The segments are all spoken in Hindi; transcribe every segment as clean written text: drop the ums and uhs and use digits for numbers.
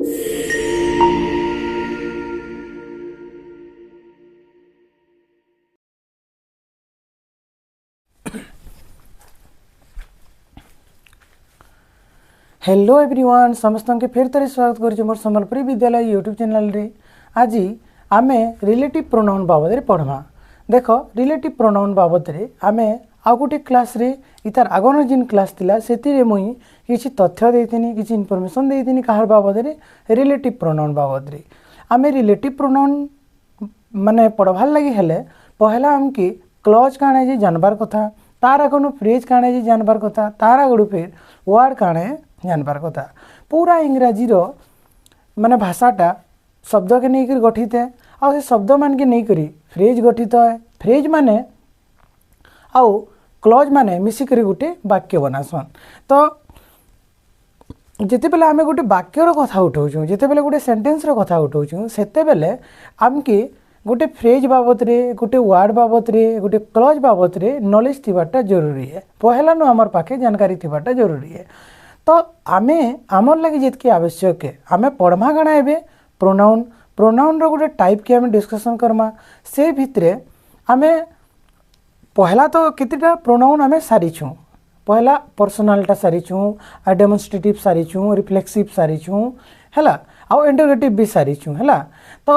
हेलो एवरीवन, समस्त के फेर थे स्वागत करुँ मोर संबलपुरी विद्यालय यूट्यूब चैनल रे। आज आमे रिलेटिव प्रोनाउन बाबद पढ़मा। देख रिलेटिव प्रोनाउन बाबद आमे आउ गोटे क्लास रे इतार आगन जिन क्लास थिला से मुई किसी तथ्य देथिनी, किसी इनफॉरमेशन देथिनी कहार बाबद रे रिलेटिव प्रोनाउन बाबद रे। आमे रिलेटिव प्रोनाउन माने पढ़वार लगी हेले पहला आमके क्लॉज काणे जे जानबार कथा, तार आगन फ्रेज काणे जे जानबार कथा, तार आगड़ फिर वर्ड काणे जानबार कथा। पूरा इंग्राजी रो माने भाषाटा शब्द के नहीं कर गठित है, आउ से शब्द मान के नहीं करी फ्रेज गठित है। फ्रेज माने आउ क्लॉज माने मिसिक गोटे वाक्य बनासन। तो जिते बेले आमे गोटे वाक्यर कथा उठाऊँ, जिते बेले गोटे सेंटेंस रो कथा उठाऊँ, सेते बेले आमके गोटे फ्रेज बाबद रे, गोटे वर्ड बाबद रे, गोटे क्लॉज बाबद रे नॉलेज थिबाटा जरूरी है। पहला नु हमर पाखे जानकारी थिबाटा जरूरी है। तो आमे आमर लगे जितकी आवश्यक है आमे पढ़मा गणा एबे प्रोनाउन। प्रोनाउन रो गोटे टाइप के आमे डिस्कशन करमा। से भितरे आमे पहला तो केतेटा प्रोनाउन आमे सारिछु। पहला पर्सनालटा सारिछु, डेमोन्स्ट्रेटिव सारिछु, रिफ्लेक्सिव सारिछु हैला, आउ इंटरोगेटिव भी सारिछु हैला। तो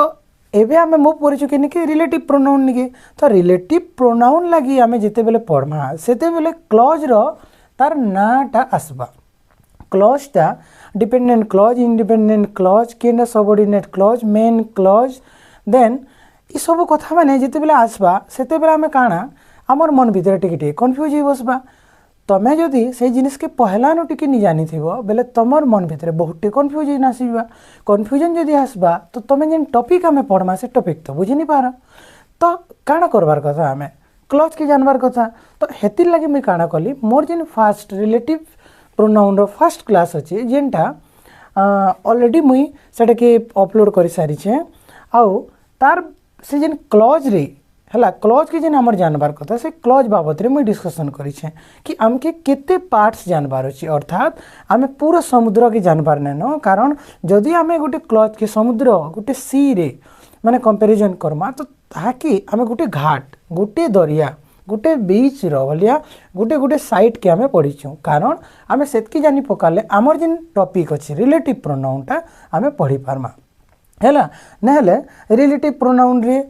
एबे आमे मूव करिछु केनि कि रिलेटिव प्रोनाउन निके। तो रिलेटिव प्रोनाउन लगी आमे जेते बेले पढ़मा सेते बेले क्लॉज रो तार नाटा आसबा। क्लॉजटा डिपेंडेंट क्लॉज, इंडिपेंडेंट क्लॉज, केना subordinate clause, main clause, then ई सब कथा माने जेते बेले आसबा सेते बेले आमे काना हमर मन भीतर टिके कंफ्यूज हो बसबा। तमे जदि से जिनिस के पहला नु टिके नि जानि थिबो बेले तमर मन भीतर बहुत कंफ्यूजन आसीबा। कंफ्यूजन जदि आसबा तो तमे जेन टॉपिक आमे पढ़मा से टॉपिक तो बुझि नि पार। तो काना करबार कथा आमे क्लॉज के जानबार कथा। तो हेतिर लागि मैं काना कली मोर जेन first relative pronoun row first class अछि जेनटा ऑलरेडी मुई सेटा के अपलोड करि सारी छे। आउ तार से जेन क्लॉज रे हला क्लॉज के जेन हमर जानबार कथा से क्लॉज बाबत रे मुई डिस्कशन करि छे कि हमके केते पार्ट्स जानबार अछि। अर्थात आमे पूरा समुद्र के जानबार नेनो, कारण जदि आमे गोटे क्लॉज के समुद्र गोटे सी रे माने कंपैरिजन करमा तो ताकि आमे गोटे घाट, गोटे दरिया, गोटे बीच रो भलिया गोटे गोटे साइट के आमे पढ़िछु। कारण आमे सेतकी जानि पकाले हमर जेन टॉपिक अछि रिलेटिव प्रोनाउनटा आमे पढ़ी पारमा हैला। नहले रिलेटिव प्रोनाउन रे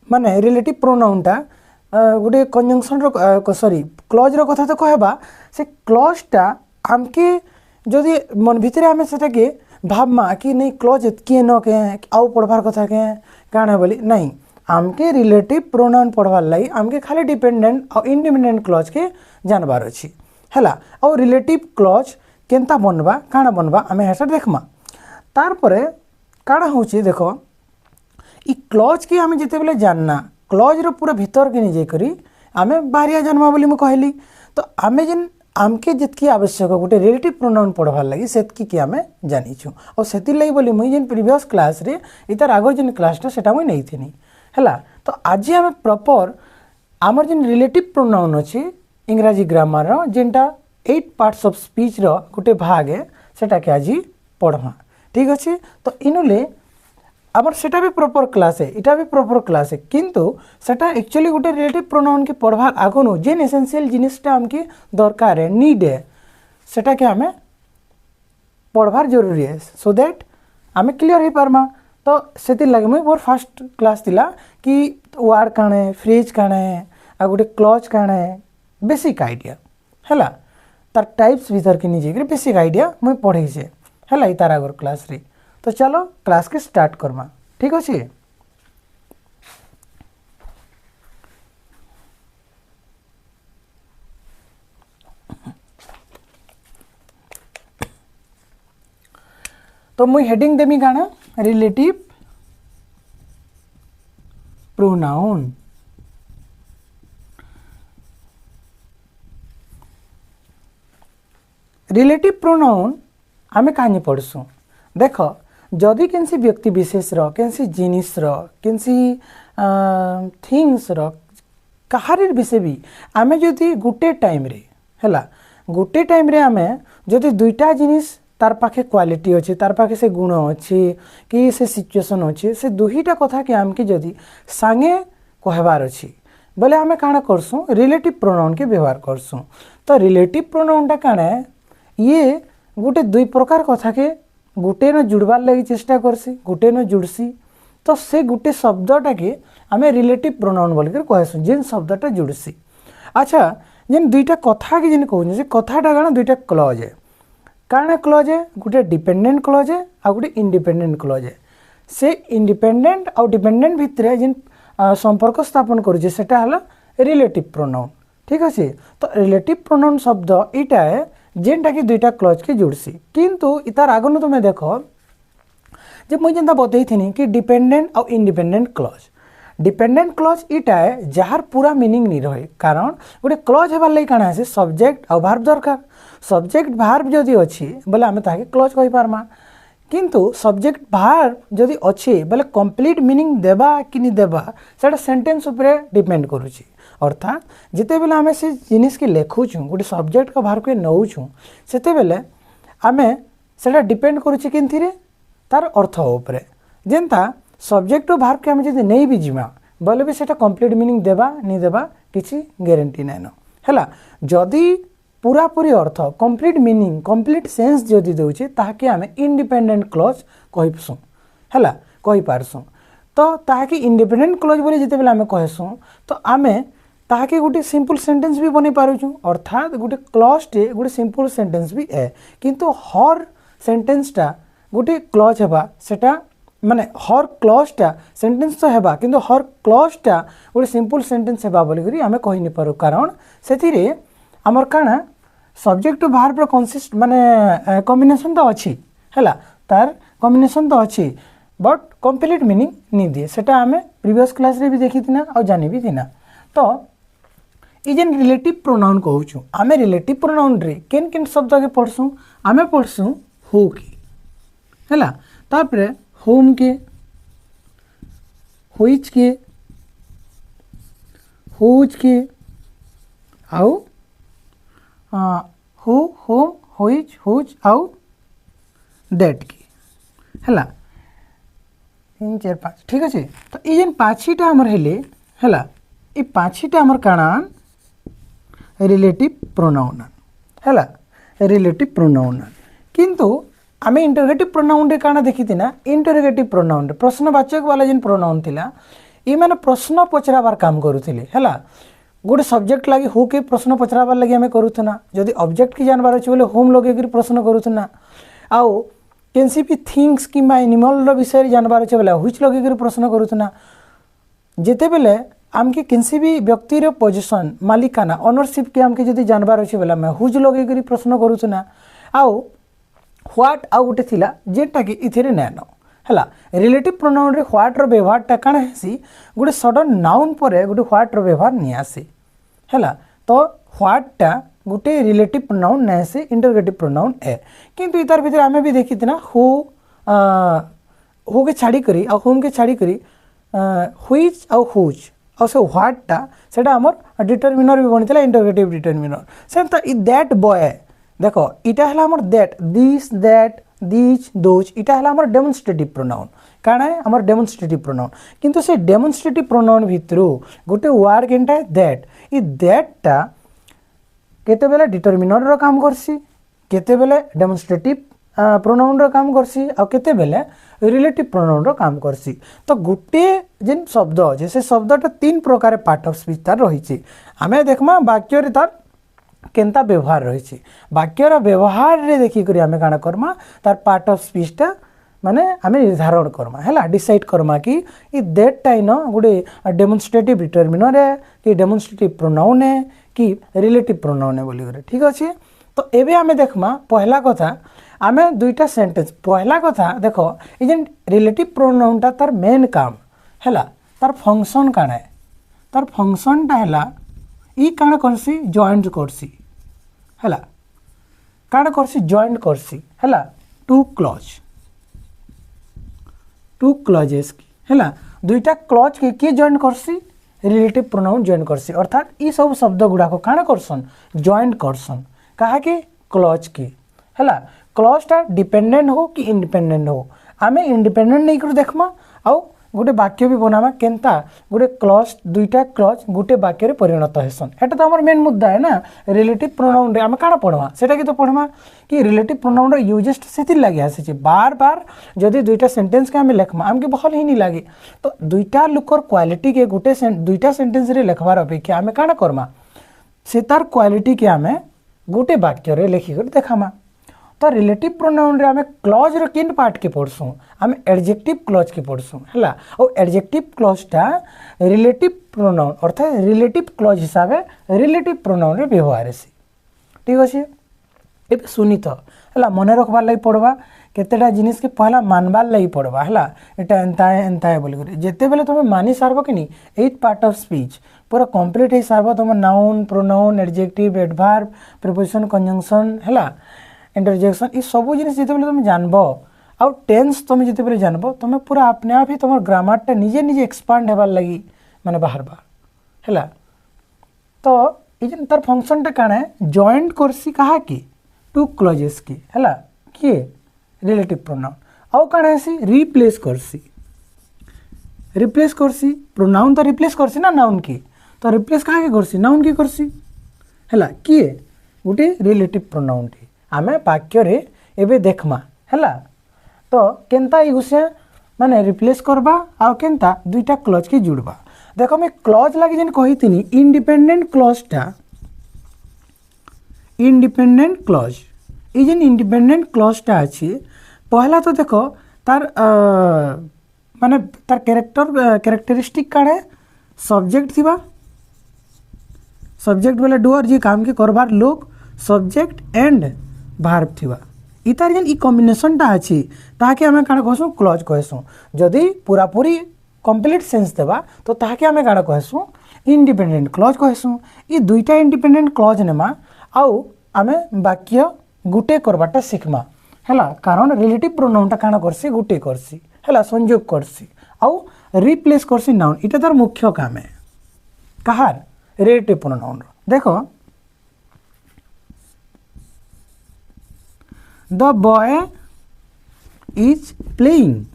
माने रिलेटिव प्रोनाउनटा गोटे कंजंक्शन रो सॉरी क्लॉज रो कथा तो कहबा से क्लॉजटा हमके जदि मन भितरे आमे सेटा के भाबमा कि नहीं क्लॉज एतकी न के आउ पढ़बार कथा के काना बोली नहीं। आमके रिलेटिव प्रोनाउन पढ़वार लगी आमके खाली डिपेंडेंट और इंडिपेंडेंट क्लॉज के जानबार अछि हैला। और रिलेटिव क्लॉज केनता बनबा काना बनबा आमे हेसा देखमा। तार परे काना होची देखो ई क्लॉज के आमे जेते बेले जानना क्लॉज रो पूरा भीतर के नि जे करी आमे बाहरिया जानबा बोली म कहली। तो आमे जेन आमके जितकी आवश्यक गोटे रिलेटिव प्रोनाउन पढ़वार लगी सेतकी के आमे जानिछु। और सेति लगी बोली मुई जेन प्रीवियस क्लास रे इतार आगो जेन क्लासटा सेटा मुई नै थिनी हैला। तो आज आम प्रॉपर आमर जेन रिलेटिव प्रोनाउन अच्छे इंग्राजी ग्रामर रो जेनटा 8 पार्ट्स ऑफ स्पीच रो गोटे भाग है सेटा के आज पढ़मा। ठीक अच्छे। तो इनुले आमर सेटा भी प्रॉपर क्लास है, इटा भी प्रॉपर क्लास है, किंतु सेटा एक्चुअली गोटे रिलेटिव प्रोनाउन के पढ़वार आगनु जेन एसेंशियल जिनिसटा हमके दरकार है, नीड है, सेटा के हमें पढ़वार जरूरी है सो दैट आमे क्लियर हो पारमा। तो से लगे मुझे मोर फर्स्ट क्लास थिला कि वर्ड काणे, फ्रेज काणे, आ गोटे क्लॉज काणे बेसिक आइडिया हैला। तार टाइप्स भीतर के निजे के बेसिक आइडिया मुझे पढ़े से हैला तार आगर क्लास रे। तो चलो क्लास के स्टार्ट करमा। ठीक अच्छे। तो मुई हेडिंग देमी गाना रिलेटिव प्रोनाउन। रिलेटिव प्रोनाउन आमे कहानी पढ़सु। देख जदि केनसी व्यक्ति विशेष रो, केनसी जिनिस रो, केनसी थिंग्स रो कहार विषय भी आमे जदि गुटे टाइम रे हैला, गुटे टाइम रे आमे जदि दुईटा जिनिस तार पाखे क्वालिटी अच्छे, तार पाखे से गुण अच्छे कि से सिचुएशन अच्छे, से दुईटा कथा कि आमके जदि सांगे कहबार अच्छी बोले आम काण करसूँ रिलेटिव प्रोनाउन के व्यवहार करसूँ। तो रिलेटिव प्रोनाउनटा काण ये गोटे दुई प्रकार कथा के गोटे न जुड़बार लगी चेष्टा करसी, गोटे न जुड़सी। तो से गोटे शब्दटा के आम रिलेटिव प्रोनाउन बोलिक कहसूँ जेन शब्दटा जुड़सी। अच्छा जेन दुईटा कथा के जेन कहूँ से कथाटा काण दुईटा क्लज है। काण क्लज है गोटे डिपेंडेंट क्लज है आ गोटे इंडिपेंडेंट क्लज है। से इंडिपेंडेंट आ डिपेंडेंट भितर जेन संपर्क स्थापन करुचे सेटा हला रिलेटिव प्रोनाउन। ठीक अच्छे। तो रिलेटिव प्रोनाउन शब्द इटा है जेनटा कि दुईटा क्लज के जुड़सी। किंतु इतार आगन तुम्हें देख जब मुझे जेनता बतई थी कि डिपेंडेंट और इंडिपेंडेंट क्लज। डिपेंडेंट क्लज इटा है जार पूरा मीनिंग नहीं रहे, कारण गोटे क्लज होबार लगी काण है सब्जेक्ट और भार्ब दरकार। सब्जेक्ट भार्ब जदि अच्छी बोले आम ताके क्लज कहि पारमा, किंतु सब्जेक्ट भार्ब जदि अच्छे बोले कंप्लीट मीनिंग देबा कि नहीं देबा सेटा सेंटेंस उपरे डिपेंड करुची। अर्थात जिते बेले आमे से जिनिस के लेखुछु गोटे सब्जेक्ट का भार्ब के नौछु सेते बेले आमे सेटा डिपेंड करुची किंथिरे तार अर्थ उपरे। जेनता सब्जेक्ट और भार्ब के आमे जदि नहीं भी जिमा बोले भी सेटा कंप्लीट मीनिंग देबा नहीं देबा किसी गारंटी नाइन हैला। जदि पूरा पूरी अर्थ कंप्लीट मीनिंग कंप्लीट सेंस जदि दउचे ताके आमे इंडिपेंडेंट क्लज कहिसुँ हैला कहि पारसुँ। तो ताके इंडिपेंडेंट क्लज बोली जिते बेले आमे कहसुँ तो आमे ताके गोटे सिंपल सेंटेंस भी बनै पारुछु। अर्थात गोटे क्लजटे गोटे सिंपल सेंटेंस भी है, किंतु हर सेंटेंसटा गोटे क्लज हेबा सेटा माने हर क्लजटा सेंटेंस तो हेबा किंतु हर क्लजटा गोटे सिंपल सेंटेंस हेबा बोली करी आमे कहि नि पारु, कारण सेथिरे आमर काना सब्जेक्ट टू भार्ब कनसिस्ट माने कॉम्बिनेशन तो अच्छी हैला तार कॉम्बिनेशन तो अच्छी बट कंप्लीट मीनिंग नहीं दिए। सेटा आमे प्रीवियस क्लास रे भी देखी थिना और जानी भी थिना। तो ये जेन रिलेटिव प्रोनाउन कहूँ आमे रिलेटिव प्रोनाउन रे केन केन शब्द के पढ़सूँ आमे पढ़सूँ हु के हैला, तापरे होम के, हुइच के, हुज के आउ हु होम हुइच हुज आउ दैट के हैला 3 4 5 ठीक अच्छे। तो ये जेन पाछीटा हमर हेले हैला ये पाछीटा हमर काणान रिलेटिव प्रोनाउन हैला रिलेटिव प्रोनाउन। किंतु आमे इंटरोगेटिव प्रोनाउन रे काना देखी ना इंटरोगेटिव प्रोनाउन रे प्रश्नवाचक वाला जेन प्रोनाउन थिला ये माने प्रश्न पचराबार काम करूथिले हैला। गोटे सब्जेक्ट लगी हु के प्रश्न पचराबार लगी आमे करूथना, जदि ऑब्जेक्ट की जानबार अछि बोले होम लगे कर प्रश्न करूथना, आउ केनसी भी थिंग्स किंबा एनिमल रो विषय जानबार अछि बोले व्हिच लगे कर प्रश्न करूथना। जेते बेले आमके केनसी भी व्यक्ति रो पोजीशन मालिकाना ओनरशिप के आमके जदि जानबार अछि बोले मैं हुज लगे कर प्रश्न करूथना। आउ व्हाट आउ गोटे थिला जेटा कि इथिरे नैनो हैला रिलेटिव प्रोनाउन रे व्हाट रो व्यवहारटा काना हेसी गोटे सडन नाउन परे गोटे व्हाट रो व्यवहार नि आसे हैला। तो व्हाटटा गोटे रिलेटिव प्रोनाउन नै से इंटरोगेटिव प्रोनाउन है, किंतु इतार भीतर आमे भी देखि ना हु के छाड़ी करी आ होम के छाड़ी करी व्हिच आ हुज आ से व्हाटटा सेटा हमर डिटरमिनर भी बनितला इंटरोगेटिव डिटरमिनर सेटा इ दैट बॉय देखो इटा हला हमर that this that this those इटा हला हमर डेमोन्स्ट्रेटिव प्रोनाउन काना है हमर डेमोन्स्ट्रेटिव प्रोनाउन। किंतु से डेमोन्स्ट्रेटिव प्रोनाउन भितरु गोटे वर्ड केनटा है दैट इ दैटटा केते बेले डिटरमिनर रो काम करसी केते बेले डेमोन्स्ट्रेटिव प्रोनाउन रो काम करसी आ केते बेले रिलेटिव प्रोनाउन रो काम करसी। तो गोटे जेन शब्द जैसे शब्दटा 3 प्रकार पार्ट ऑफ स्पीच तार रहिछि आमे देखमा वाक्य रे तार केनता व्यवहार रही वाक्यर व्यवहार रे देखी करी आमे काना करमा तार पार्ट ऑफ स्पीचटा माने आमे निर्धारण करमा हैला डिसाइड करमा कि इ दैटटा इन गोटे डेमोन्स्ट्रेटिव डिटरमिनर है कि डेमोन्स्ट्रेटिव प्रोनाउन है कि रिलेटिव प्रोनाउन है बोली करे ठीक अच्छे। तो एबे आमे देखमा पहला कथा आमे दुईटा सेंटेंस पहला कथा देखो इ जेन रिलेटिव प्रोनाउनटा तार मेन काम हैला तार फंक्शन काना है तार फंक्शनटा हैला इ काना करसी जॉइंट करसी हैला काना करसी जॉइंट करसी हैला टू क्लजेस की हैला दुईटा क्लज के किए जॉइंट करसी रिलेटिव प्रोनाउन जॉइंट करसी अर्थात ई सब शब्द गुडा को काना करसन जॉइंट करसन कहा के क्लज के हैला क्लजटा डिपेंडेंट हो कि इंडिपेंडेंट हो आमे इंडिपेंडेंट नहीं कर देखमा आउ गोटे वाक्य भी बनामा केनता गोटे क्लज दुईटा क्लज गोटे वाक्य रे परिणत हेसन एटा तो हमर मेन मुद्दा है ना रिलेटिव प्रोनाउन रे आमे काना पढमा सेटा कि तो पढमा कि रिलेटिव प्रोनाउन रे यूजेस सेति लागि आसे छै बार बार जदी दुईटा सेंटेंस के आमे लेखमा आमके भल ही नहीं लागे तो दुईटा लुकर क्वालिटी के गोटे दुईटा सेंटेंस रे लेखबार अपेक्षा आमे काना करमा से तार क्वालिटी के आमे गोटे वाक्य रे लेखि कर देखामा तो रिलेटिव प्रोनाउन रे आमे क्लज रे किन पार्ट के पढसु आमे एडजेक्टिव क्लज के पढसु हला ओ एडजेक्टिव क्लज टा रिलेटिव प्रोनाउन अर्थात रिलेटिव क्लज हिसाब रिलेटिव प्रोनाउन रे व्यवहार हेसी ठीक अछि ए सुनी तो हला मने रखबार लागि पड़वा केतेटा जिनिस के पहला मानबार लागि पड़वा हला एटा एंता है बोली करे जेते बेले तुमे मानी सारबो कि नी 8 पार्ट ऑफ स्पीच पूरा कंप्लीट हे सारबो तुम noun pronoun adjective adverb preposition conjunction हला इंटरजेक्शन ये सब जिनिस जेते बेले तुम जानबो आउ टेंस तुम जेते बेले जानबो तुम पूरा अपने आप ही तुम ग्रामर टा निजे निजे एक्सपांड हेबार लागि माने बाहर हला तो इजन तार फंक्शन टा काना जॉइंट करसी कहा की टू क्लजेस की हला किए रिलेटिव प्रोनाउन आउ काना हेसी रिप्लेस करसी प्रोनाउन तो रिप्लेस करसी ना नाउन की तो रिप्लेस कहा के करसी नाउन की करसी हला किए गोटे रिलेटिव प्रोनाउन टी आमे वाक्य रे एबे देखमा हला तो केनता यूसे माने रिप्लेस करबा आ केनता दुईटा क्लज के जुड़बा देखो मैं क्लज लागि जन कहितिनी इंडिपेंडेंट क्लज ई जन इंडिपेंडेंट क्लज टा अछि पहला तो देखो तार माने तार कैरेक्टरिस्टिक काडे सब्जेक्ट थिबा सब्जेक्ट वाला डूअर जे काम के करबार लोग सब्जेक्ट एंड भार्ब थिबा इतार जन ई कॉम्बिनेशन टा अछि ताके हमें काना कहसु क्लज कहसु जदी पूरा पूरी कंप्लीट सेंस देबा तो ताके हमें काना कहसु इंडिपेंडेंट क्लज कहसु ई दुईटा इंडिपेंडेंट क्लज नेमा आउ हमें वाक्य गुटे करबाटा सिखमा हला कारण रिलेटिव प्रोनाउन टा काना करसी गुटे करसी हला संयोग करसी आउ रिप्लेस करसी नाउन इटा तार मुख्य काम है कहार रिलेटिव प्रोनाउन देखो The boy is playing.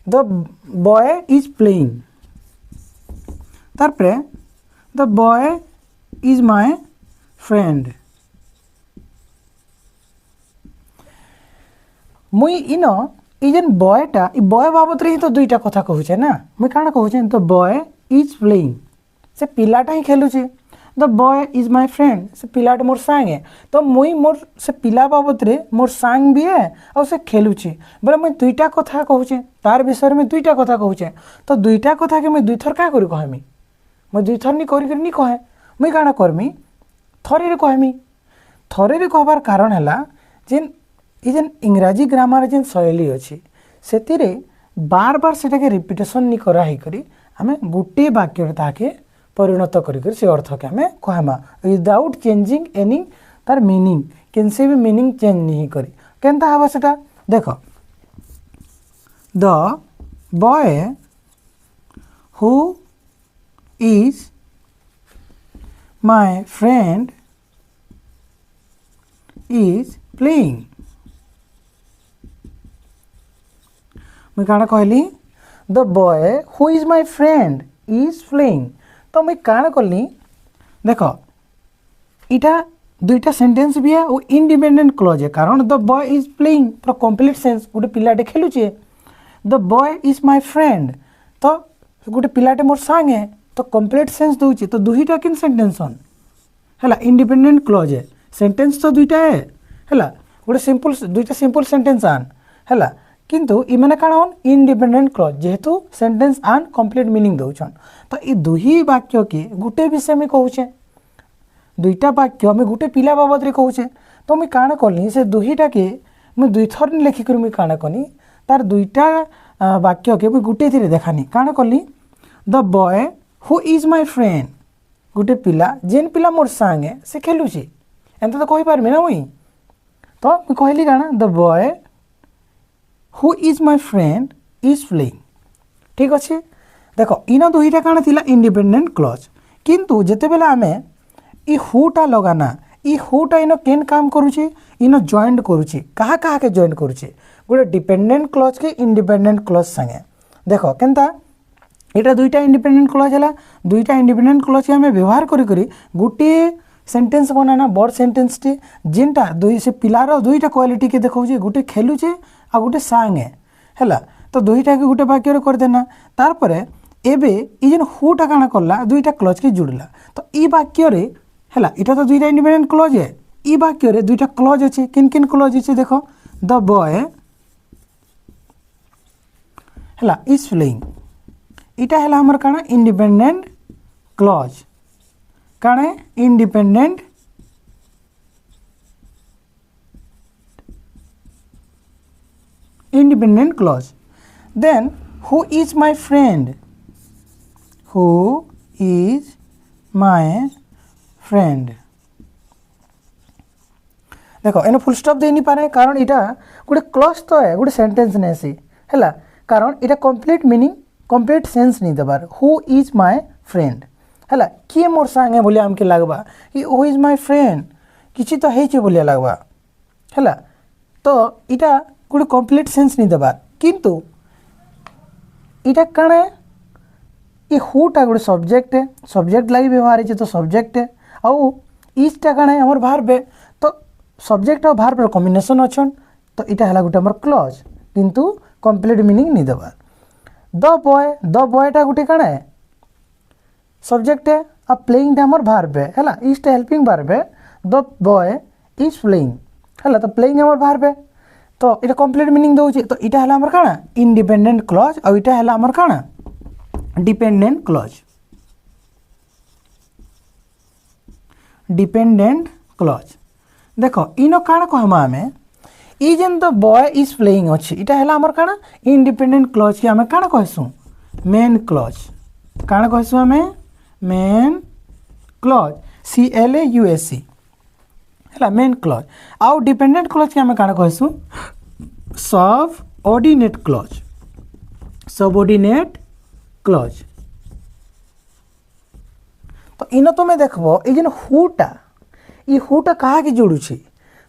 The boy is playing. तारपरे the boy is my friend. मुई इनो इजन बॉय टा इ बॉय बाबत रे ही तो दुईटा कथा कहूचे ना मुई काना कहूचे the boy is playing से पिलाटा ही खेलुचे the boy is my friend से पिलाटे मोर सांग है तो मुई मोर से पिला बाबत रे मोर सांग भी है और से खेलुची बोले मुई दुईटा कथा कहूचे तार विषय में दुईटा कथा कहूचे तो दुईटा कथा के मुई दुई थर का करी कहमी मुई दुई थर नी करी नी कहे मुई काना करमी थरे रे कहमी थरे रे कहबार कारण हला जेन ई जेन इंग्राजी ग्रामर जेन शैली अछि सेतिरे बार बार सेटा के रिपीटेशन नी करा ही करी हमें गुटे वाक्य रे ताके परिणत करी से अर्थ के हमें कहमा विदाउट चेंजिंग एनी तार मीनिंग केनसे भी मीनिंग चेंज नहीं करी केनता हवा सेटा देखो the boy who is my friend is playing मैं काना कहली the boy who is my friend is playing तो मैं काना करली देखो इटा दुईटा सेंटेंस भी है वो इंडिपेंडेंट क्लॉज है कारण द बॉय इज प्लेइंग पूरा कंप्लीट सेंस गोटे पिलाटे खेलुचे the boy is my friend तो गोटे पिलाटे मोर सांग है तो कंप्लीट सेंस दूची तो दुईटा किन सेंटेंस हन हला इंडिपेंडेंट क्लॉज है सेंटेंस तो दुईटा है हला गोटे सिंपल दुईटा सिंपल सेंटेंस आन हला किंतु इमाने काना हन इंडिपेंडेंट क्लॉज जेहेतु सेंटेंस आन कंप्लीट मीनिंग दउछन तो ई दुही वाक्य के गुटे विषय में कहूचे दुईटा वाक्य में गुटे पिला बाबद रे कहूचे तो मैं काना करली से दुहीटा के मैं दुई थर लिखि कर मैं काना कनी तार दुईटा वाक्य के मैं गुटे थी देखानी काना करली the boy who is my friend गुटे पिला जेन पिला मोर संगे से खेलुची एंत तो कहि पारमी ना मुई तो मैं कहली काना the boy who is my friend is playing ठीक अच्छे देखो इन दुईटा काना थिला इंडिपेंडेंट क्लॉज किंतु जेते बेला आमे ई हुटा लगाना ई हुटा इन केन काम करुचे इन जॉइंट करुचे कहा कहा के जॉइंट करुचे गोटे डिपेंडेंट क्लज के इंडिपेंडेंट क्लज संगे देख केनता यहाँ दुईटा इंडिपेंडेंट क्लज है दुईटा इंडिपेंडेंट क्लज के आम व्यवहार करी गोटे सेंटेंस बनाना बड़ सेंटेंस टे जेनटा दुई से पिलार दुईटा क्वालिटी के देखा गोटे खेलुचे आ गोटे सांगे है तो दुईटा के गोटे वाक्य करदेना तार एबे जेन हुटा काना करला दुईटा क्लज के जुड़ला तो ई वाक्य है इटा तो दुईटा इंडिपेंडेंट क्लज है ई वाक्य रे दुईटा क्लज अच्छे किन किन क्लज अच्छे देख द बॉय है इज प्लेइंग इटा है हमर काना इंडिपेंडेंट क्लज काना independent clause then who is my friend who is my friend देखो एने फुल स्टॉप दे नहीं पारे कारण इटा गोटे क्लज तो है गोटे सेंटेंस नहीं सी है कारण इटा कंप्लीट मीनिंग कंप्लीट सेंस नहीं देवार हु इज माय फ्रेंड है किए मोर सांगे बोलिया आमके लगवा कि हु इज माय फ्रेंड किसी तो है बोलिया लगवा है तो इटा गोटे कंप्लीट सेंस नहीं देवार किंतु इटा कण ये हुटा गोटे सब्जेक्ट है सब्जेक्ट लगी व्यवहार है तो सब्जेक्ट है आउ इजटा कण है हमर भार्ब है तो सब्जेक्ट और भार्ब कॉम्बिनेशन अच्छन तो इटा है गोटे हमर क्लज किंतु कंप्लीट मीनिंग नहीं देवार द बॉयटा गोटे कण है सब्जेक्ट है आ प्लेइंग हमर भार्ब है इजटा हेल्पिंग भार्ब है द बॉय इज प्लेइंग है तो प्लेइंग हमर भार्ब है तो इटा कंप्लीट मीनिंग दउची तो इटा है हमर काना इंडिपेंडेंट क्लज और इटा है हमर काना डिपेंडेंट क्लज देखो इन काना कहमा हमें ई जेन द बॉय इज प्लेइंग अच्छी इटा है हमर काना इंडिपेंडेंट क्लज के हमें काना कहसु मेन क्लज काना कहसु हमें मेन क्लज CLAUSE है मेन क्लज आउ डिपेंडेंट क्लज के हमें काना कहसु सबऑर्डिनेट क्लज तो इन तुम देखबो ये हुटा कहा के जोड़ुछि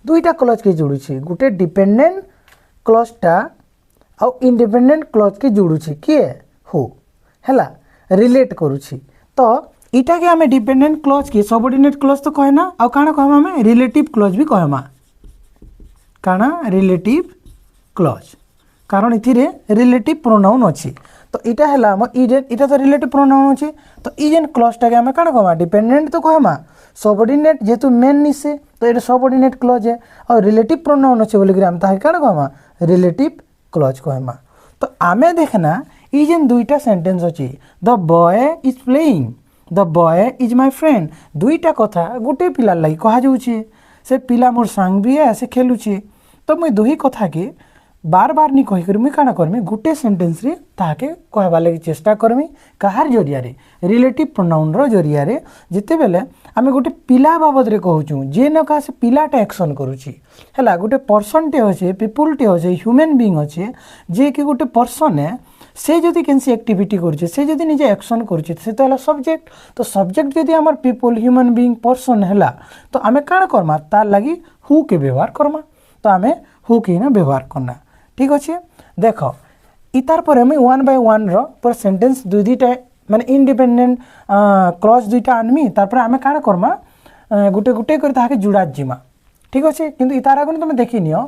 दुईटा क्लज के जोड़ुछि गोटे डिपेंडेंट क्लजटा आउ इंडिपेंडेंट क्लज के जोड़ुछि किए हु हैला रिलेट करुछि तो इटा के हमें डिपेंडेंट क्लज के सबऑर्डिनेट क्लज तो कहना आउ काना कहमा हमें रिलेटिव क्लज भी कहमा काना रिलेटिव क्लज कारण इथिरे रिलेटिव प्रोनाउन अच्छी तो इटा है इटा तो रिलेटिव प्रोनाउन अच्छी तो इजेन क्लजटा के हमें काना कहमा डिपेंडेंट तो कहमा सबऑर्डिनेट जेहेतु मेन निसे तो ये सबऑर्डिनेट क्लज है और रिलेटिव प्रोनाउन अच्छे बोलिक आम ताके काना कहमा रिलेटिव क्लज कहमा तो आमे देखना ई जेन दुईटा सेंटेंस अच्छी the boy is playing the boy is my friend दुईटा कथा गोटे पिलार लगी कह जाऊे से पिला मोर सांग भी है से खेलुचे तो मुई दुही कथा के बार बार नहीं कहीकर मुई काना करमी गोटे सेंटेंस रे ताके कहबा लगी चेष्टा करमी कहार जरिया रे रिलेटिव प्रोनाउन रो जरिया रे जिते बेले आमे गोटे पिला बाबद रे कहूचु जे न का से पिलाटा एक्शन करूची हैला गोटे पर्सन टे होचे पीपल टे होचे ह्यूमन बीइंग होचे जे कि गोटे पर्सन है से जदि केनसी एक्टिविटी करुचे से जदि निजे एक्शन करुचे से तो है सब्जेक्ट तो सब्जेक्ट जदि आमर पीपल ह्यूमन बीइंग पर्सन है तो आमे काना करमा तार लगी हु के व्यवहार करमा तो आमे हु के ना व्यवहार करना ठीक अच्छे देख इतार पर मुझे 1 by 1 रो पर सेंटेंस दुईटा माने इंडिपेंडेंट क्लज दुईटा आनमी तार आमे काना करमा गुटे गुटे कर ताके जुड़ा जिमा ठीक अच्छे किंतु इतार आगे तुम देखी नियो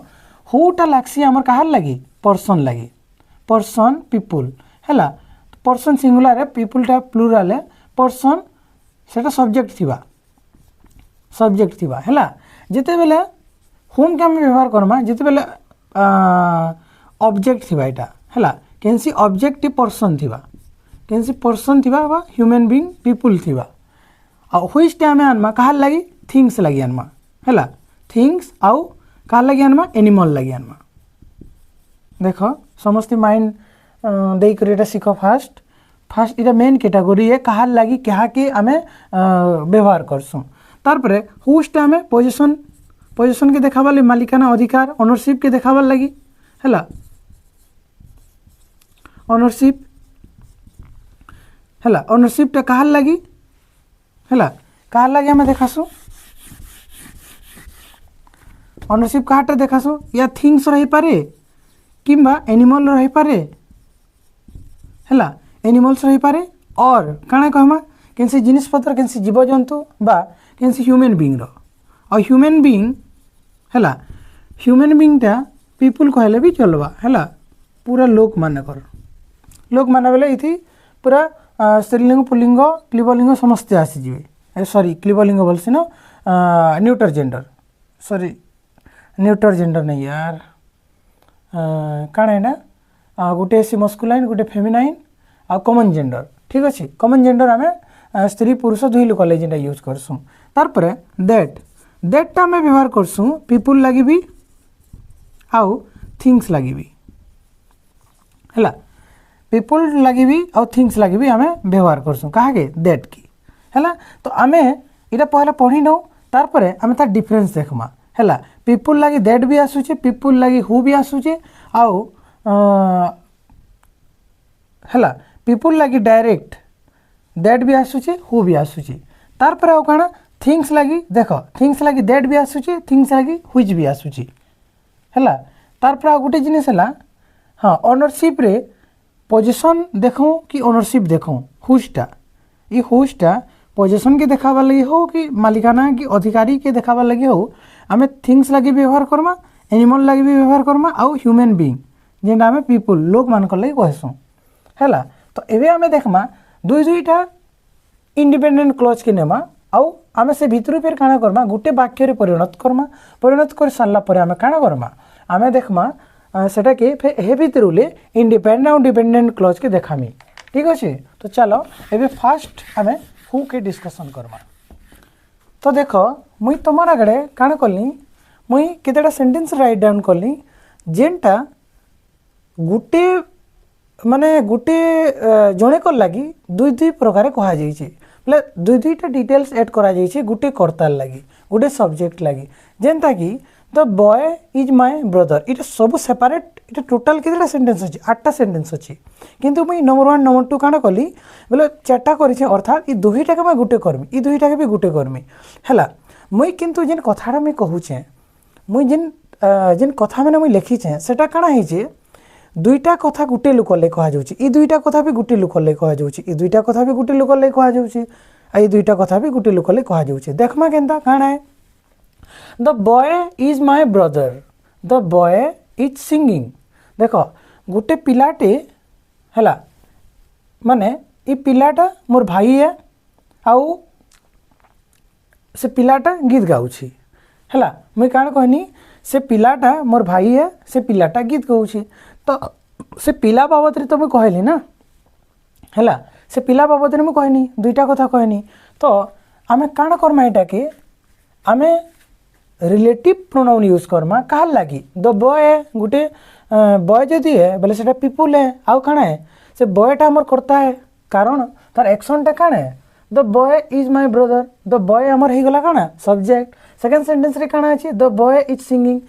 हुटा लागसी आमर कहार लगी पर्सन पीपल है पर्सन सिंगुलर है पीपलटा प्लूराल है पर्सन सेटा सब्जेक्ट थिबा है जिते बेले हुम के आम व्यवहार करमा जिते बेले ऑब्जेक्ट थिबा एटा है कैंसी ऑब्जेक्ट पर्सन थिबा कैंसी पर्सन थिबा बा ह्यूमन बीइंग पीपल थिबा आ व्हिच टे आमे आनमा कहार लगी थिंग्स लगी आनमा है थिंग्स आउ कहार लगी आनमा एनिमल लगी आनमा देखो समस्त माइंड देई कर एटा सिखो फास्ट इटा मेन कैटेगरी है कहार लगी क्या के आमे व्यवहार करसु तार परे हुज टे आमे पोजीशन के देखाबार मालिकाना अधिकार ओनरशिप के देखाबार लगी है ओनरशिप टा कहार लगी है कहाँ लगे आम देखासु ओनरशिप कहाँ देखासु या थिंग्स रही पारे किंबा एनिमल रही पारे हैला एनिमल्स रही पारे और काଣା कहमा केनसी जिनिस पत्र केनसी जीवजंतु बा केनसी ह्यूमन बीइंग रो और ह्यूमन बीइंग हैला ह्यूमन बीइंगटा पीपुल कहले भी चलवा हैला पूरा लोक माने कर लोक माने बेले इथि पूरा स्त्रीलिंग पुल्लिंग क्लीबलिंग समस्त आसी जिवे सॉरी क्लीबलिंग बोलसी न neuter gender sorry neuter gender नहीं यार काଣା है गोटे सी मस्कुलाइन गोटे फेमिनाइन आ कॉमन जेंडर ठीक अच्छे कॉमन जेंडर आम स्त्री पुरुष दुई लोक जेनटा यूज करसुँ तारपर दैट आम व्यवहार करसुँ पीपुल लगी भी आउ थिंग्स लगी भी हैला पीपुल लगी भी आउ थिंग्स लगी भी आम व्यवहार करसुँ कहा दैट की हैला तो आम इटा पहला पढ़ी नौ तारपर आम तार डिफरेंस देखमा हैला पीपुल लगी दैट भी आसुचे पीपुल लगी हु भी आसुचे आउ हैला पीपुल लगी डायरेक्ट दैट भी आसुचे हु भी आसुचे तारपर आउ काଣା थिंग्स लगी देख थिंग्स लगी दैट भी आसुचे थिंग्स लगी हुइच भी आसुचे हैला तारपर आउ गोटे जिनिस हैला हाँ ओनरशिप रे पोजीशन देखूँ कि ओनरशिप देखूँ हुजटा ये हुजटा पोजीशन के देखावा लगी हो कि मालिकाना कि अधिकारी के देखावा लगी हो आम थिंग्स लगी व्यवहार करमा एनिमल लगी भी व्यवहार करमा आउ ह्यूमन बीइंग जेनटा आम पीपुल लोक मानक लगी कहसूँ हैला तो एबे आम देखमा दुई दुईटा इंडिपेंडेंट क्लज के नेमा आउ आम से भितर फिर काଣା करमा गोटे वाक्य रे परिणत कर सारा पर आम काଣା करमा आम देखमा सेटा के हे भितर इंडिपेंडेंट और डिपेंडेंट क्लज के देखामी ठीक अच्छे तो चलो एबे फास्ट आम हु के डिस्कसन करमा तो देख मुई तुम आगे काଣା कली मुई केतेटा सेंटेंस राइट डाउन कली जेनटा गोटे माने गोटे जणे कर लगी दुई दुई प्रकार कहा जाइए बोले दुई दुईटा डिटेल्स एड करा जाइए गोटे कर्तार लगी गोटे सब्जेक्ट लगी जेनता कि the boy is my brother इटा सब सेपरेट इटा टोटाल केतेटा सेंटेंस अच्छी 8टा सेंटेंस अच्छी किंतु मुई नंबर 1 नंबर 2 काଣା कली बोले 4टा करी अर्थात ये दुईटा के मैं गोटे करमी ये दुईटा के भी गोटे करमी हैला मुई किंतु जेन कथाटा मुई कहूचे मुई जेन कथा मैंने मुई लिखीचे सेटा काଣା ହେଇचे दुईटा कथा गोटे लोक ले कहा जाउची ई दुईटा कथा भी गोटे लोक ले कहा जाउची ई दुईटा कथा भी गोटे लोक ले कहा जाउची आ ई दुईटा कथा भी गोटे लोक ले कहा जाउची देखमा केनता काଣା है the boy is my brother the boy is singing देख गोटे पिलाटे हैला माने ई पिलाटा मोर भाई है आउ से पिलाटा गीत गाउची हैला मुई काଣା कहनी से पिलाटा मोर भाई है से पिलाटा गीत गाउची तो से पिला बाबद रे तो मैं कहली ना हैला से पिला बाबद रे मैं कहनी दुईटा कथा कहनी तो आमे काଣା करमा एटा के आमे रिलेटिव प्रोनाउन यूज करमा कहा लगी द बॉय गोटे बॉय जदि है बोले सेटा पीपुल है आउ काଣା है से बॉयटा हमर करता है कारण तार एक्शनटा काଣା है the boy is my brother the boy हमर ही गला काଣା सब्जेक्ट सेकंड सेंटेंस रे काଣା अछि द बॉय इज सिंगिंग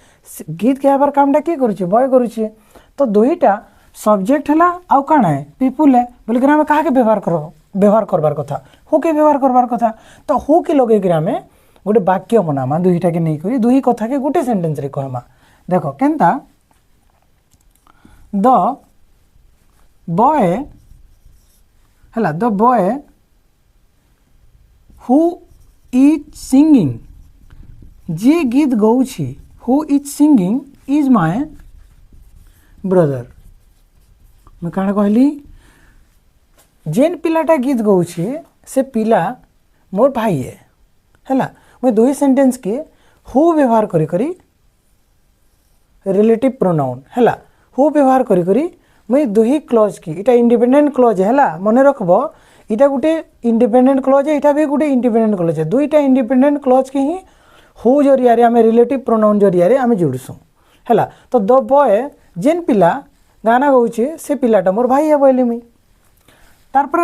गीत गाइबार कामटा के करूछि बॉय करूछि तो दुईटा सब्जेक्ट है आउ काଣା है पीपुल है बोलिक आम क्या व्यवहार करबार कथा हु के व्यवहार करबार कथा तो हु के लगे आम गोटे वाक्य बनामा दुईटा के नहीं करी दुई कथा के गोटे सेंटेंस रे कहमा देखो केनता द बॉय हैला the boy who is singing जे गीत गाउछि who is singing is my brother मैं काଣା कहली जेन पिलाटा गीत गाउछि से पिला मोर भाई है हैला मैं दुई सेंटेंस के हु व्यवहार करी करी रिलेटिव प्रोनाउन हैला हु व्यवहार करी करी मैं दुई क्लॉज की इटा इंडिपेंडेंट क्लॉज हैला मने रखबो इटा गोटे इंडिपेंडेंट क्लॉज है इटा भी गोटे इंडिपेंडेंट क्लॉज है दुईटा इंडिपेंडेंट क्लॉज के ही हु जरिया रे आमे रिलेटिव प्रोनाउन जरिया रे आमे जोड़सु हैला तो द बॉय जेन पिला गाना गाउछे से पिलाटा मोर भाई है बोली मुई तारपर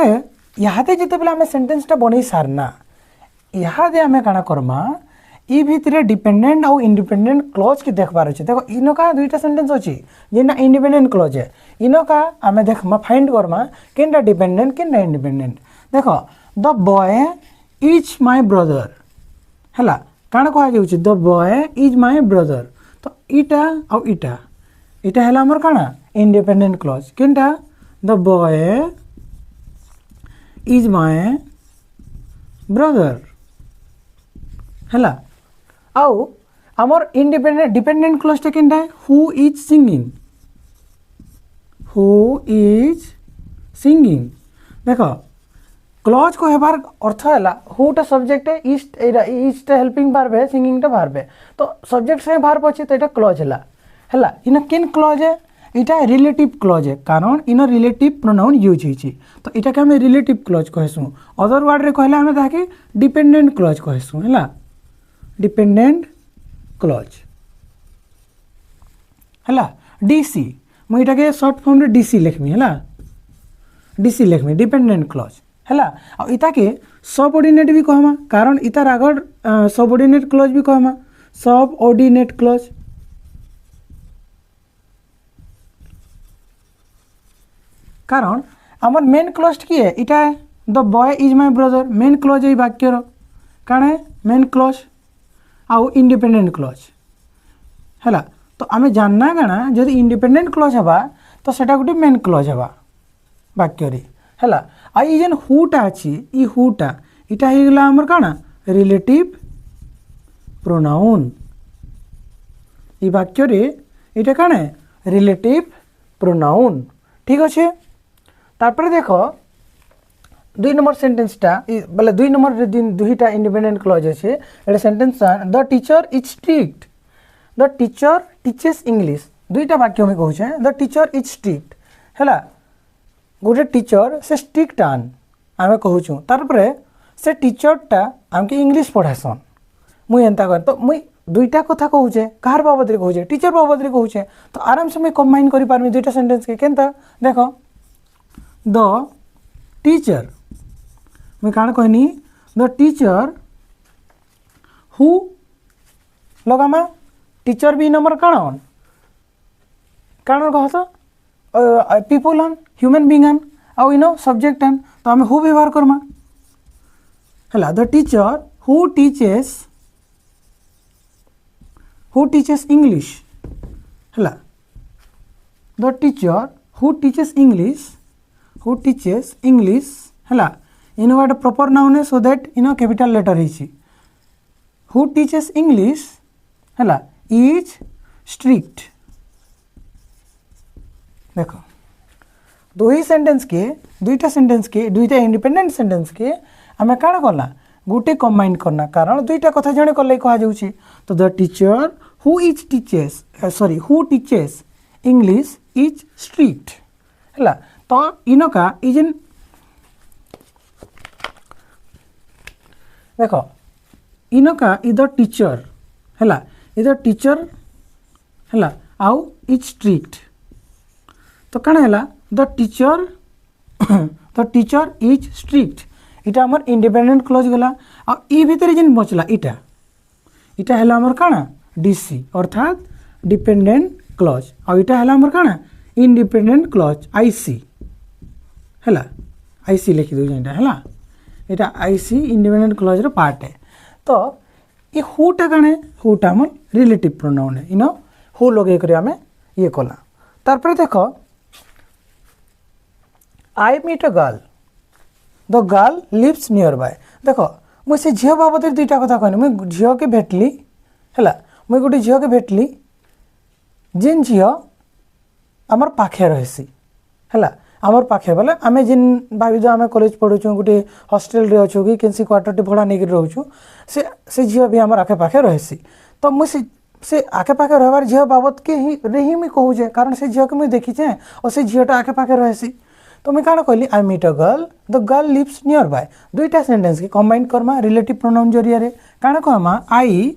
इहादे जिते बेला आमे सेंटेंसटा बनै सारना इहादे आमे काना करमा ई भितरे डिपेंडेंट और इंडिपेंडेंट क्लॉज की देखबार अछि देखो इनका दुईटा सेंटेंस अछि जेना इंडिपेंडेंट क्लॉज है इनका आमे देखमा फाइंड करमा केनटा डिपेंडेंट केनटा इंडिपेंडेंट देखो the boy is my brother हैला काण कह जाउछि the boy is my brother तो इटा आ इटा इटा हैला हमर काण इंडिपेंडेंट क्लॉज केनटा the boy is my brother हैला आउ हमर इंडिपेंडेंट डिपेंडेंट क्लॉज टा केनटा हु इज सिंगिंग देखो क्लॉज को हेबार अर्थ है हुटा सब्जेक्ट है इज हेल्पिंग भार्ब है सिंगिंग टा भार्ब है तो सब्जेक्ट से भार्ब अच्छे तो ये क्लॉज है इन केन क्लॉज है यहाँ रिलेटिव क्लॉज है कारण इन रिलेटिव प्रोनाउन यूज होती तो यहाँ के हमें रिलेटिव क्लॉज कहसुँ अदर वर्ड रे कहले हमें ताके डिपेंडेंट क्लॉज कहसुँ है डिपेंडेंट क्लॉज है डीसी मुझे के शॉर्ट फॉर्म रे डीसी लिखमी है डीसी लिखमी डिपेंडेंट क्लॉज है इता के सबऑर्डिनेट भी कहमा कारण इतार आगर सबऑर्डिनेट क्लॉज भी कहमा सबऑर्डिनेट क्लॉज कारण आमर मेन क्लॉज किए इटा the boy is my brother main clause है वाक्यर काण है मेन क्लॉज आउ इंडिपेंडेंट क्लॉज है तो आम जानना काना जदि इंडिपेंडेंट क्लॉज हवा तो सेटा गोटे मेन क्लॉज हवा वाक्य है आई जेन हुटा अच्छी ई हुटा इटा होगा आमर काना रिलेटिव प्रोनाउन ई वाक्य इटा काना रिलेटिव प्रोनाउन ठीक अच्छे तापर देख 2 नंबर सेंटेंसटा बोले 2 नंबर दुईटा इंडिपेंडेंट क्लॉज अच्छे ये sentence the teacher is strict the teacher teaches English दुईटा वाक्य में कहूँ द टीचर इज स्ट्रिक्ट है गोटे टीचर से स्ट्रिक्ट आन आम कहूँ तार से टीचरटा आमके इंग्लिश पढ़ासन मुई एंता कर तो मुई दुईटा कथा कहूचे कहार बाबद कहूचे टीचर बाबद कहूचे तो आराम से मुई कंबाइन कर पारमी दुईटा सेंटेंस के केनता देख द टीचर मुई काण कहनी द टीचर हु लगामा टीचर भी नंबर काण कह तो पीपल हन ह्यूमन बीइंग हन आउ इन सब्जेक्ट हन तो आम हु व्यवहार करमा है the teacher who teaches English है the teacher who teaches English है इन गोटे प्रॉपर नाउन है so that in capital letter है हु टीचेस इंग्लिश है इज स्ट्रिक्ट देखो दुईटा इंडिपेंडेंट सेंटेंस के आम काण कला गोटे कंबाइन करना कारण दुईटा कथा जड़े कल कह जाऊँगी तो the teacher who teaches English is strict है तो इनका इजेन देख इनका इधर टीचर है इधर टीचर है आउ इज स्ट्रिक्ट तो कण है द टीचर इज स्ट्रिक्ट इटा आमर इंडिपेंडेंट क्लॉज गला आ ई भितर जेन बचला इटा है आमर काना डीसी अर्थात डिपेंडेंट क्लॉज आ इटा है आमर काना इंडिपेंडेंट क्लॉज आईसी है आईसी लिखी दो जेनटा है इटा आईसी इंडिपेंडेंट क्लॉज रो पार्ट है तो ये हुटा कण है हुटा आमर रिलेटिव प्रोनाउन है इन हु लगे कर आम ये कला तार देख I meet a girl the girl lives nearby देख मुझे झील बाबद दुईटा कथा कहनी मुझे झील के भेटली है मुझे गोटे झील के भेटली जेन झील आमर पाखे रही है आमर पाखे बोले आम जेन भाव आम कॉलेज पढ़ुचु गोटे हॉस्टेल रे अच्छु कि कैसी क्वार्टर टे भड़ा नहीं रोचु से झील भी आमर आखे पाखे रही तो मुझे से आखे पाखे रहार झील बाबद के ही मुझे कहूचे कारण से झील के मुझे देखीचे और से झीलटा आखे पाखे रही तो मैं काण कहली I meet a girl the girl lives nearby दुईटा सेंटेंस के कंबाइन करमा रिलेटिव प्रोनाउन जरिया रे काण कहमा I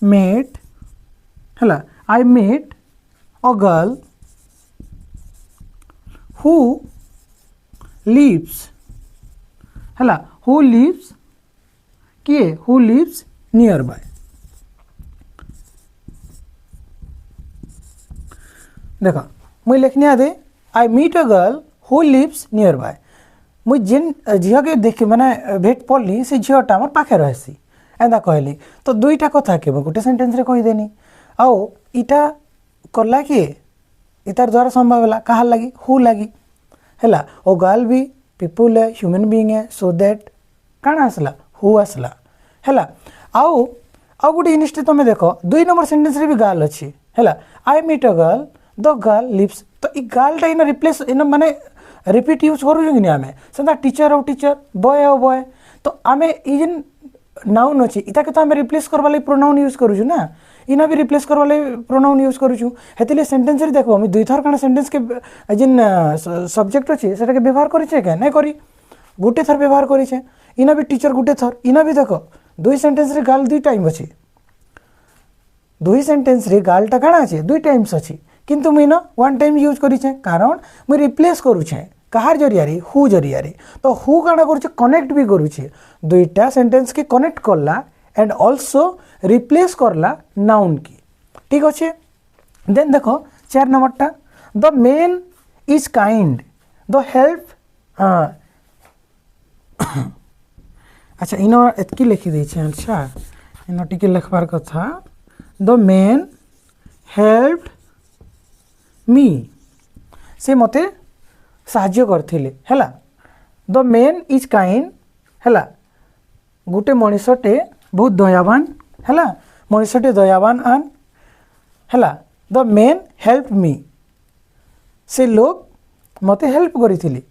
met a girl who lives किए हु लिव्स नियर बाय देख मुझे लिखनी आदे I meet a girl who lives nearby मुई जेन झील के देख माने भेट पड़ली से झीलटा मोर पाखे रहसी एंदा कहली तो दुईटा कथा के गोटे सेंटेंस रे कहीदेनी आउ इटा करला किए इतार द्वारा संभव है कहा लगी हु लगी है ओ गर्ल भी पीपुल है ह्यूमन बीइंग है सो दैट काण आसला हु आसला है आउ आउ गोटे जिनिसटे तुम देख 2 नंबर सेंटेंस रे भी गर्ल अच्छी है I meet a girl the girl lives तो ई गर्लटा इन रिप्लेस इन माने रिपीट यूज करूँ कि आम से टीचर और टीचर बॉय और बॉय तो आम जेन नाउन अच्छी इटा के तो आम रिप्लेस करवा लगे प्रोनाउन यूज करूँ ना इना भी रिप्लेस करवा लगे प्रोनाउन यूज करूँ हेतिले सेंटेंस रे देखो मुझे 2 थर काना सेंटेंस के जेन सब्जेक्ट अच्छे से व्यवहार करे क्या नहीं करी गोटे थर व्यवहार करे इना भी टीचर गोटे थर इना भी देख 2 सेंटेंस रे गर्ल 2 टाइम अच्छी 2 सेंटेंस रे गर्लटा काଣା अच्छे 2 टाइम्स अच्छी किंतु मुझे 1 टाइम यूज करें कारण मुझे रिप्लेस करुचे कहार जरिया हु जरिया तो हु काଣା करुचे कनेक्ट भी करुचे 2टा सेंटेंस के कनेक्ट करला एंड ऑल्सो रिप्लेस करला नाउन की ठीक अच्छे देन देखो 4 नंबरटा the man is kind the help अच्छा इन एतकी लिखी देछे अच्छा इन टिके लिखबार कथा द मेन हेल्प मी से मते साहाଯ୍ୟ करथिले हैला द मेन इज काइंड हैला गोटे मनीषटे बहुत दयावान हैला मनीषटे दयावान आन हैला द मेन हेल्प मी से लोग मते हेल्प करिथिले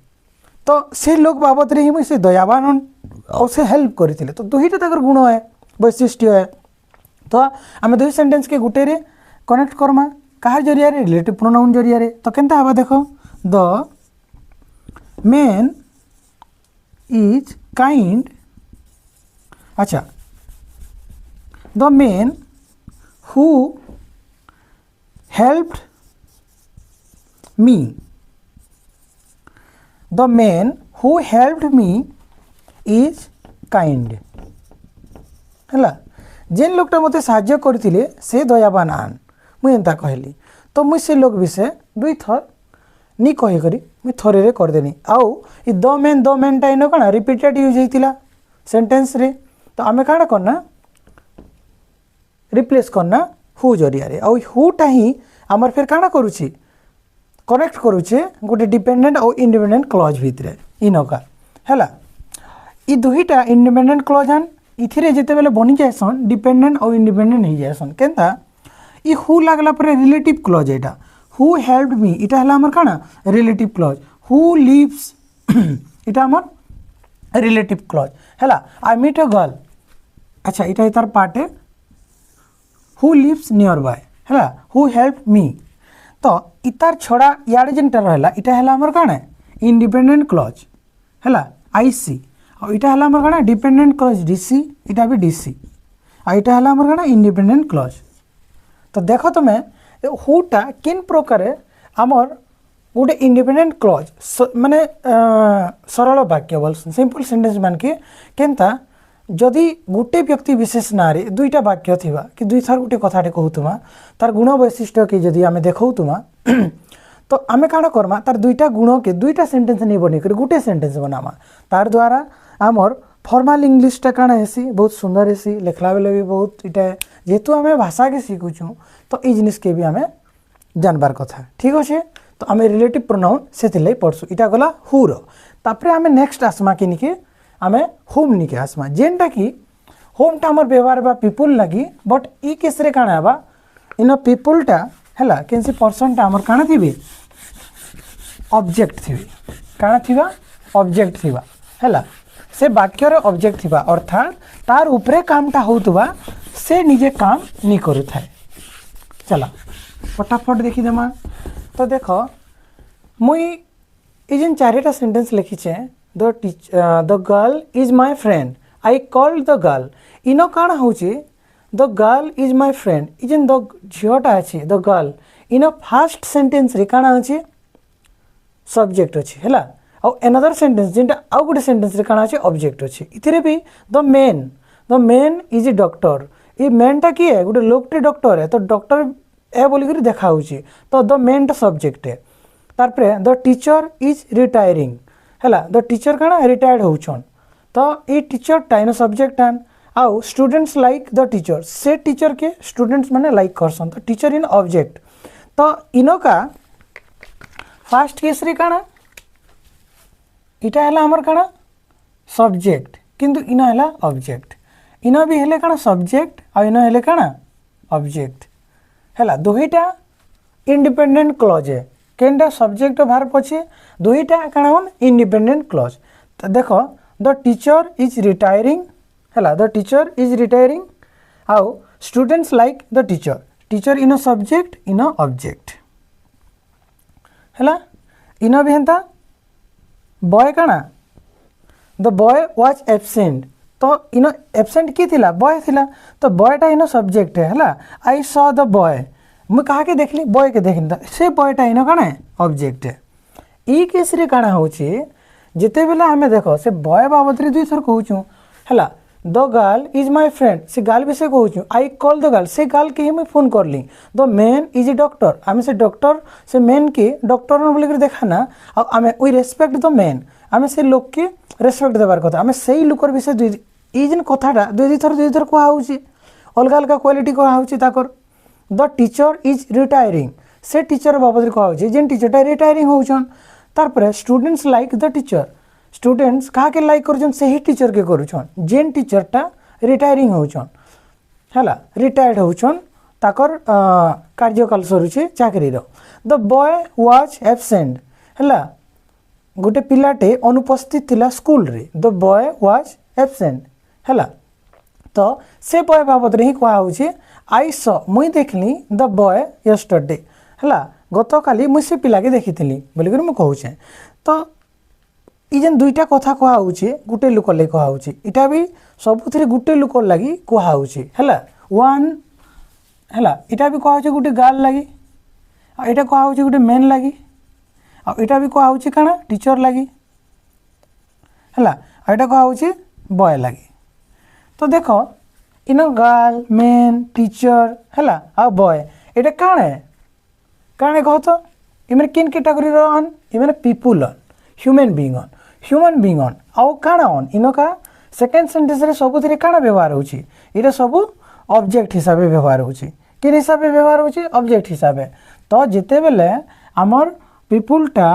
तो से लोग बाबत रे ही मुझे से दयावान और से हेल्प करिथिले तो दुहीटा तकर गुण है वैशिष्ट्य है तो आम 2 सेंटेंस के गुटे रे कनेक्ट करमा कहार जरिया रे रिलेटिव प्रोनाउन जरिया रे तो केनता हबा देखो द मैन इज काइंड अच्छा the man who helped me the man who helped me is kind है जेन लोकटा मते साहाଯ୍य करथिले से दयावान आन मुई एंता कहली तो मुई से लोक विषय 2 थर नी कही करी मुई थरे रे कर देनी आउ ई द मेन टा इन कणा रिपीटेड यूज हेतिला सेंटेंस रे तो आमे काणा करना रिप्लेस करना हु जरिया रे आउ हु टा ही हमर फिर काणा करूची कनेक्ट करूचे गोटे डिपेंडेंट और इंडिपेंडेंट क्लॉज भितरे इनका हैला ई दुहीटा इंडिपेंडेंट क्लॉज आन इथिरे जेते बेले बनी जायसन डिपेंडेंट और इंडिपेंडेंट हो जायसन केनता ई हु लागला पर relative clause Etah who helped me इटा हला हमर काना रिलेटिव क्लॉज हु लिव्स इटा हमर रिलेटिव क्लॉज हैला आई मीट अ गर्ल अच्छा इटा इतार पार्ट है हु लिव्स नियर बाय हैला हु हेल्प मी तो इतार छड़ा याडे जेनटा रहला इटा हला हमर काना इंडिपेंडेंट क्लॉज हैला आई सी और इटा हला हमर काना डिपेंडेंट क्लॉज डीसी इटा भी डीसी आ इटा हला हमर काना इंडिपेंडेंट क्लॉज तो देखो तुम हुटा किन प्रकार आमर गोटे इंडिपेंडेंट क्लॉज माने सरल वाक्य बोल सिंपल सेंटेंस मान के केनता जदि गोटे व्यक्ति विशेष ना रे 2टा वाक्य थिबा कि 2 थर गोटे कथाटे कहूतुमा तार गुण वैशिष्ट्य के जदि आमे देखौतुमा तो आमे काण करमा तार 2टा गुण के 2टा सेंटेंस नहीं बनी कर गोटे सेंटेंस बनामा तार द्वारा आमर फॉर्मल इंग्लिशटा काण हेसी बहुत सुंदर हेसी लिखला बेले भी बहुत इटा जेहेतु आमे भाषा के शिखुछु तो ई जिनिस के भी आमे जानबार कथा ठीक अच्छे तो आमे रिलेटिव प्रोनाउन से पढ़सु इटा गला हुर तापरे आमे नेक्स्ट आसमा कि निके आमे होम निके आसमा जेनटा कि होमटा हमर व्यवहार बा पीपुल लगी बट ई केस रे काण आबा इन पीपुलटा हैला केनसी पर्सनटा हमर काण थिबे ऑब्जेक्ट थिबे काण थिबा ऑब्जेक्ट थिबा हैला से वाक्य रे ऑब्जेक्ट थिबा अर्थात तार ऊपरे कामटा होतबा से निजे काम नी करू थाए चला फटाफट देखी देमा तो देखो मुई ई जेन 4टा सेंटेंस लिखिछे the girl is my friend I called the girl इनो काण होची the girl is my friend ई जेन द झियोटा अछि द गर्ल इनो फर्स्ट सेंटेंस रे काण अछि सब्जेक्ट अछि हैला और एनदर सेंटेंस जेनटा आउ गोटे सेंटेंस रे काण अछि ऑब्जेक्ट अछि इथिरे भी the man is a doctor ये मेनटा किए है गोटे लोकटे डॉक्टर है तो डॉक्टर ए बोलिक देखा तो द मेन टा सब्जेक्ट है तारपरे द टीचर इज रिटायरिंग हैला द टीचर काना रिटायर्ड होउछन तो ई टीचर टा इन सब्जेक्ट आन आउ स्टूडेंट्स लाइक द टीचर से टीचर के स्टूडेंट्स माने लाइक करसन तो टीचर इन ऑब्जेक्ट तो इनो का फर्स्ट केस रे काना इटा हैला हमर काना सब्जेक्ट किंतु इनो हैला ऑब्जेक्ट इनो भी हेले काना सब्जेक्ट आ इनो हेले काना ऑब्जेक्ट हैला दुहीटा इंडिपेंडेंट क्लॉज है केनटा सब्जेक्ट वर्ब अछि दुहीटा काना होन इंडिपेंडेंट क्लॉज तो देखो द टीचर इज रिटायरिंग हैला द टीचर इज रिटायरिंग आउ students like the teacher Eno subject Eno object हैला इनो भी हेंता बॉय काना द बॉय वाज एब्सेंट तो इनो एब्सेंट की थिला बॉय थिला तो बॉयटा इनो सब्जेक्ट है हैला आई सॉ द बॉय मु कहा के देखली बॉय के देखली से बॉयटा इनो काना ऑब्जेक्ट है ई केस रे काना होची जेते बेला हमें देखो से बॉय बाबत रे दुई थर कहूछु हैला the girl is my friend से गर्ल विषय कहूछु आई कॉल द गर्ल से गर्ल के हम फोन करली the man is a doctor आमे से डॉक्टर से मैन के डॉक्टर न बोली कर देखाना आ आमे वी रेस्पेक्ट द मैन आमे से लोक के रेस्पेक्ट देबार कथा आमे सेही लोकर विषय दुई ई जन कथाटा दुई थर कहा होची अलग अलग क्वालिटी कहा होची ताकर द टीचर इज रिटायरिंग से टीचर बाबत रे कहा होची जेन टीचरटा रिटायरिंग होउछन तार पर students like the teacher students कहा के लाइक करूछन से ही टीचर के करूछन जेन टीचरटा रिटायरिंग होउछन हैला रिटायर्ड होउछन ताकर कार्यकाल सरुचे चाकरी रो द बॉय वाज एब्सेंट हैला गोटे पिलाटे अनुपस्थित थिला स्कूल रे द बॉय वाज एब्सेंट हैला तो से बॉय बाबत रे ही कहा होची आई सॉ मुई देखली द बॉय यस्टरडे हैला गत काली मुई से पिला के देखिथिली बोली कर मु कहूछे तो ई जेन दुईटा कथा कहा होची गुटे लोक ले कहा होची इटा भी सबुथरे गुटे लोक लागि कहा होची हैला वन हैला इटा भी कहा होची गुटे गर्ल लागि आ इटा कहा होची गुटे मेन लागि आ इटा भी कहा होची काना टीचर लागि हैला आ इटा कहा होची बॉय लागि तो देखो इनो गर्ल मेन टीचर हैला आ बॉय इटा काने कहो तो इमें किन कैटेगरी रन इमें people on human being on आउ काना ऑन इनो का सेकंड सेंटेंस रे सबुथिरे काना व्यवहार होची इटा सबु ऑब्जेक्ट हिसाब व्यवहार होची किन हिसाब व्यवहार होची ऑब्जेक्ट हिसाब तो जेते बेले हमर पीपुलटा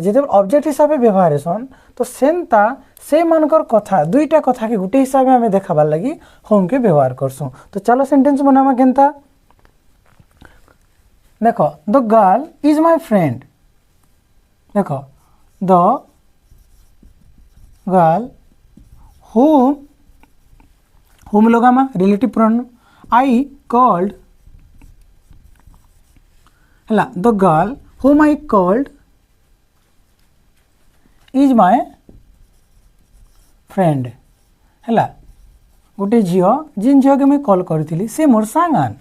जेते ऑब्जेक्ट हिसाब व्यवहार हेसन तो सेंता से मानकर कथा दुईटा कथा के गुटे हिसाब में देखाबार लगी होम के व्यवहार करसु तो चलो सेंटेंस बनामा केनता देखो the girl is my friend देखो द गर्ल whom लगामा रिलेटिव प्रोनाउन आई कॉल्ड हला the girl whom I called is my friend हला गोटे झियो जिन झियो के मैं कॉल करथिली से मोर सांगान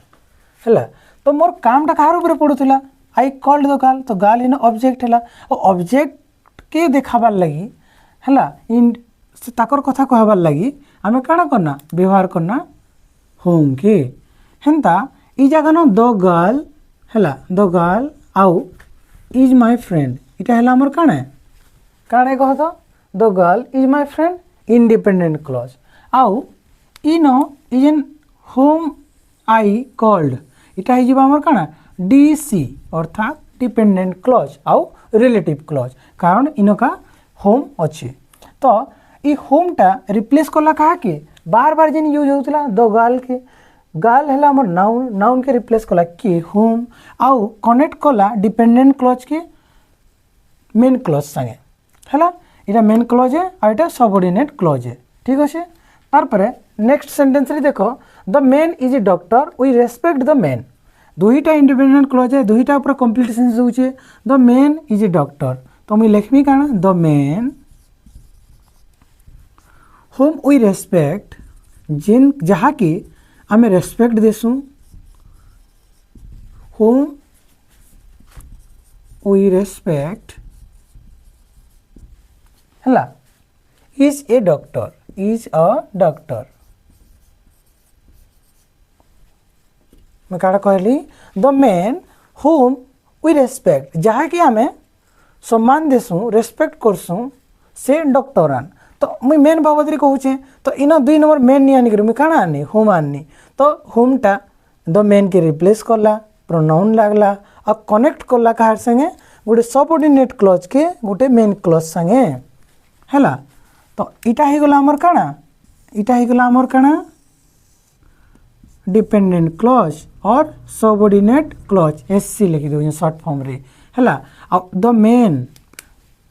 हला तो मोर काम टा कहार ऊपर पड़ुथिला आई कॉल्ड द गर्ल तो गर्ल इन ऑब्जेक्ट हला और ऑब्जेक्ट के देखाबार लगी हला इन ताकर कथा कहबार लगी आमे काना करना व्यवहार करना होम के हेंता ई जगह न द गर्ल हला द गर्ल आउ इज माय फ्रेंड इटा हला हमर काना कह तो the girl is my friend independent clause आउ इनो इजन होम आई कॉल्ड इटा ही जीवा हमर काना डीसी अर्थात डिपेंडेंट क्लॉज आउ रिलेटिव क्लॉज कारण इनो का होम अच्छी तो ई होम टा रिप्लेस कला कहा के बार बार जिन यूज होतला द गर्ल के गर्ल हला हमर नाउन के रिप्लेस कला के होम आउ कनेक्ट कला डिपेंडेंट क्लॉज के मेन क्लॉज संगे हला इटा मेन क्लॉज है और इटा सबऑर्डिनेट क्लॉज है ठीक है तार पर नेक्स्ट सेंटेंस रे देखो the man is a doctor we respect the man दुईटा इंडिपेंडेंट क्लॉज है दुईटा ऊपर कंप्लीट सेंस होचे the man is a doctor तो मैं लिखबी काना the man whom we respect जिन जहाँ की आमे रेस्पेक्ट देसु होम वी रेस्पेक्ट हला इज ए डॉक्टर मैं काड़ा कहली the man whom we respect जहाँ कि आमे सम्मान देसु रेस्पेक्ट करसु से डॉक्टरान। तो मुई मेन बाबद कहूचे तो इन 2 नंबर मेन नहीं आनिक मुझे काଣା आनी होम आनी। तो होमटा द मेन के रिप्लेस करला प्रोनाउन लागला और कनेक्ट करला कहार संगे गोटे सबऑर्डिनेट क्लॉज के गोटे मेन क्लॉज संगे हैला। तो इटा ही गला हमर काଣା इटा ही गला हमर काଣା डिपेंडेंट क्लॉज और सबऑर्डिनेट क्लॉज एससी लिखि दो शॉर्ट फॉर्म रे हैला। और द मेन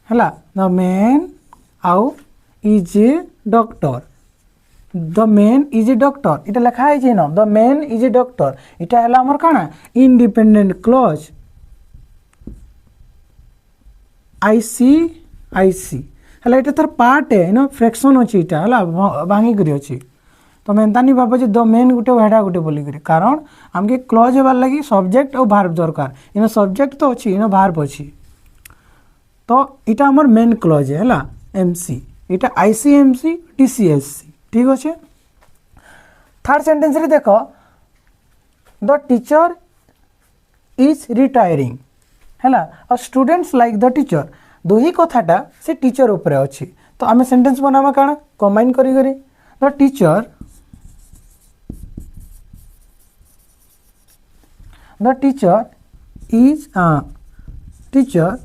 हैला द मेन आउ is a doctor the man is a doctor इटा लिखा है न the man is a doctor इटा है हमर काଣା इंडिपेंडेंट क्लॉज आईसी हैला इटा तार पार्ट है न फ्रैक्शन अछि इटा हैला भांगी करी अछि। तो मेनता नहीं भाव द मेन गोटे हेडा गोटे बोली करी कारण आमके क्लॉज हेबार लगी सब्जेक्ट और भार्ब दरकार इन सब्जेक्ट तो अच्छी इन भार्ब अच्छी। तो इटा हमर मेन क्लॉज है हैला एमसी इटा आईसीएमसी टीसीएससी ठीक अच्छे। थर्ड सेंटेंस रे देखो द टीचर इज रिटायरिंग हैला और स्टूडेंट्स लाइक द टीचर दो ही कथाटा से टीचर ऊपर अच्छी। तो आम सेंटेंस बनावा काଣା कंबाइन करी करी the teacher is teacher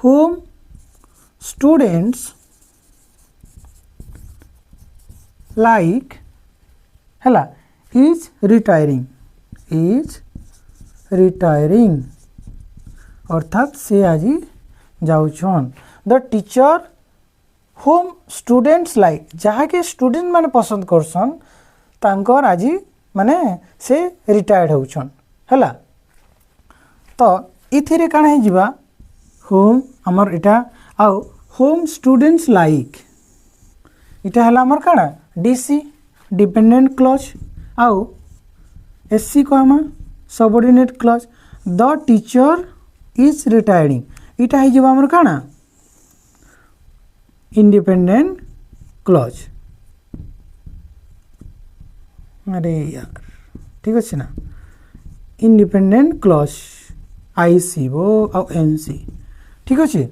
whom students like हैला is retiring अर्थात से आज जाऊन। The teacher home students like जहाँ के स्टूडेंट माने पसंद करसन तांकर आज माने से रिटायर्ड होउछन हैला। तो इथिरे काଣା हे जिबा होम हमर इटा आउ होम स्टूडेंट्स लाइक इटा हैला हमर काଣା डीसी डिपेंडेंट क्लॉज आउ एससी को हम subordinate clause the teacher is retiring इटा है जब काଣା इंडिपेंडेंट क्लॉज। अरे यार ठीक अच्छे ना इंडिपेंडेंट क्लॉज आईसी वो और एनसी ठीक अच्छे।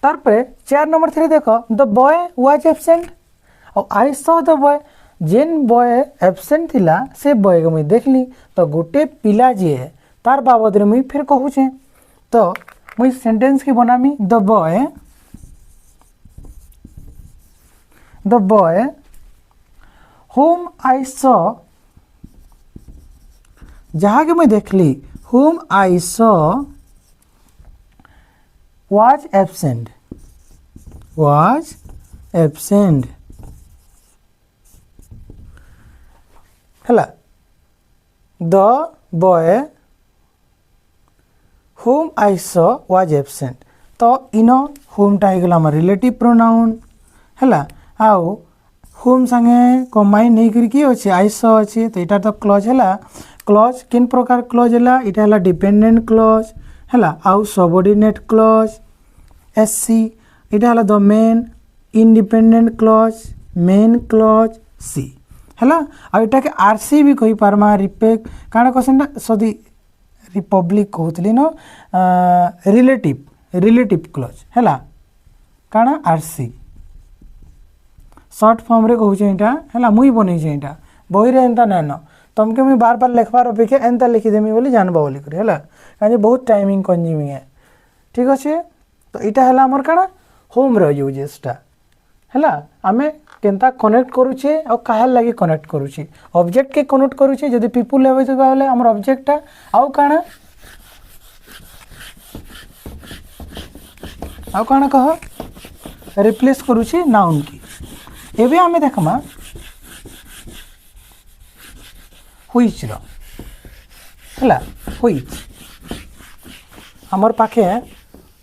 तार पे 4 नंबर 3 देखो द बॉय वाज एब्सेंट और आई सॉ द बॉय जेन बॉय एब्सेंट थिला से बॉय को मुझे देखली। तो गोटे पिला जी है तार बाबद में मुझे फिर कहूचे तो मुझे सेंटेंस की बनामी the boy whom I saw जहाँ के मैं देखली whom I saw was absent हैला the boy whom I saw was absent. तो इन होमटा हो गला रिलेटिव प्रोनाउन हैला आउ होम संगे कंबाइन नहीं करी अच्छे आई सॉ अच्छे। तो इटा तो क्लॉज हैला क्लॉज किन प्रकार क्लॉज हैला इटा हैला डिपेंडेंट क्लॉज हैला आउ सबऑर्डिनेट क्लॉज एससी इटा हैला the main independent clause main clause सी हैला आ इटा के आरसी भी कहि पारमा रिपेक काना क्वेश्चन सदी रिपब्लिक कहतली न रिलेटिव क्लॉज हैला काना आरसी शॉर्ट फॉर्म रे कहूचे इटा हैला मुई बनै छै इटा बही रे एंता नै न तुमके मुई बार बार लिखबार अपेक्षा एंता लिखि देमी बोली जानबा बोली करे हैला काजे बहुत टाइमिंग कंज्यूमिंग है ठीक अच्छे। तो इटा हैला हमर काना होम रे यूजेसटा हैला आमे केनता कनेक्ट करूचे और काहे लागि कनेक्ट करूचे ऑब्जेक्ट के कनेक्ट करूचे जदि पीपल लेवे तो कहले हमर ऑब्जेक्टटा आउ काना कह रिप्लेस करूचे नाउन की। एबे आमे देखमा व्हिच रो हैला व्हिच हमर पाखे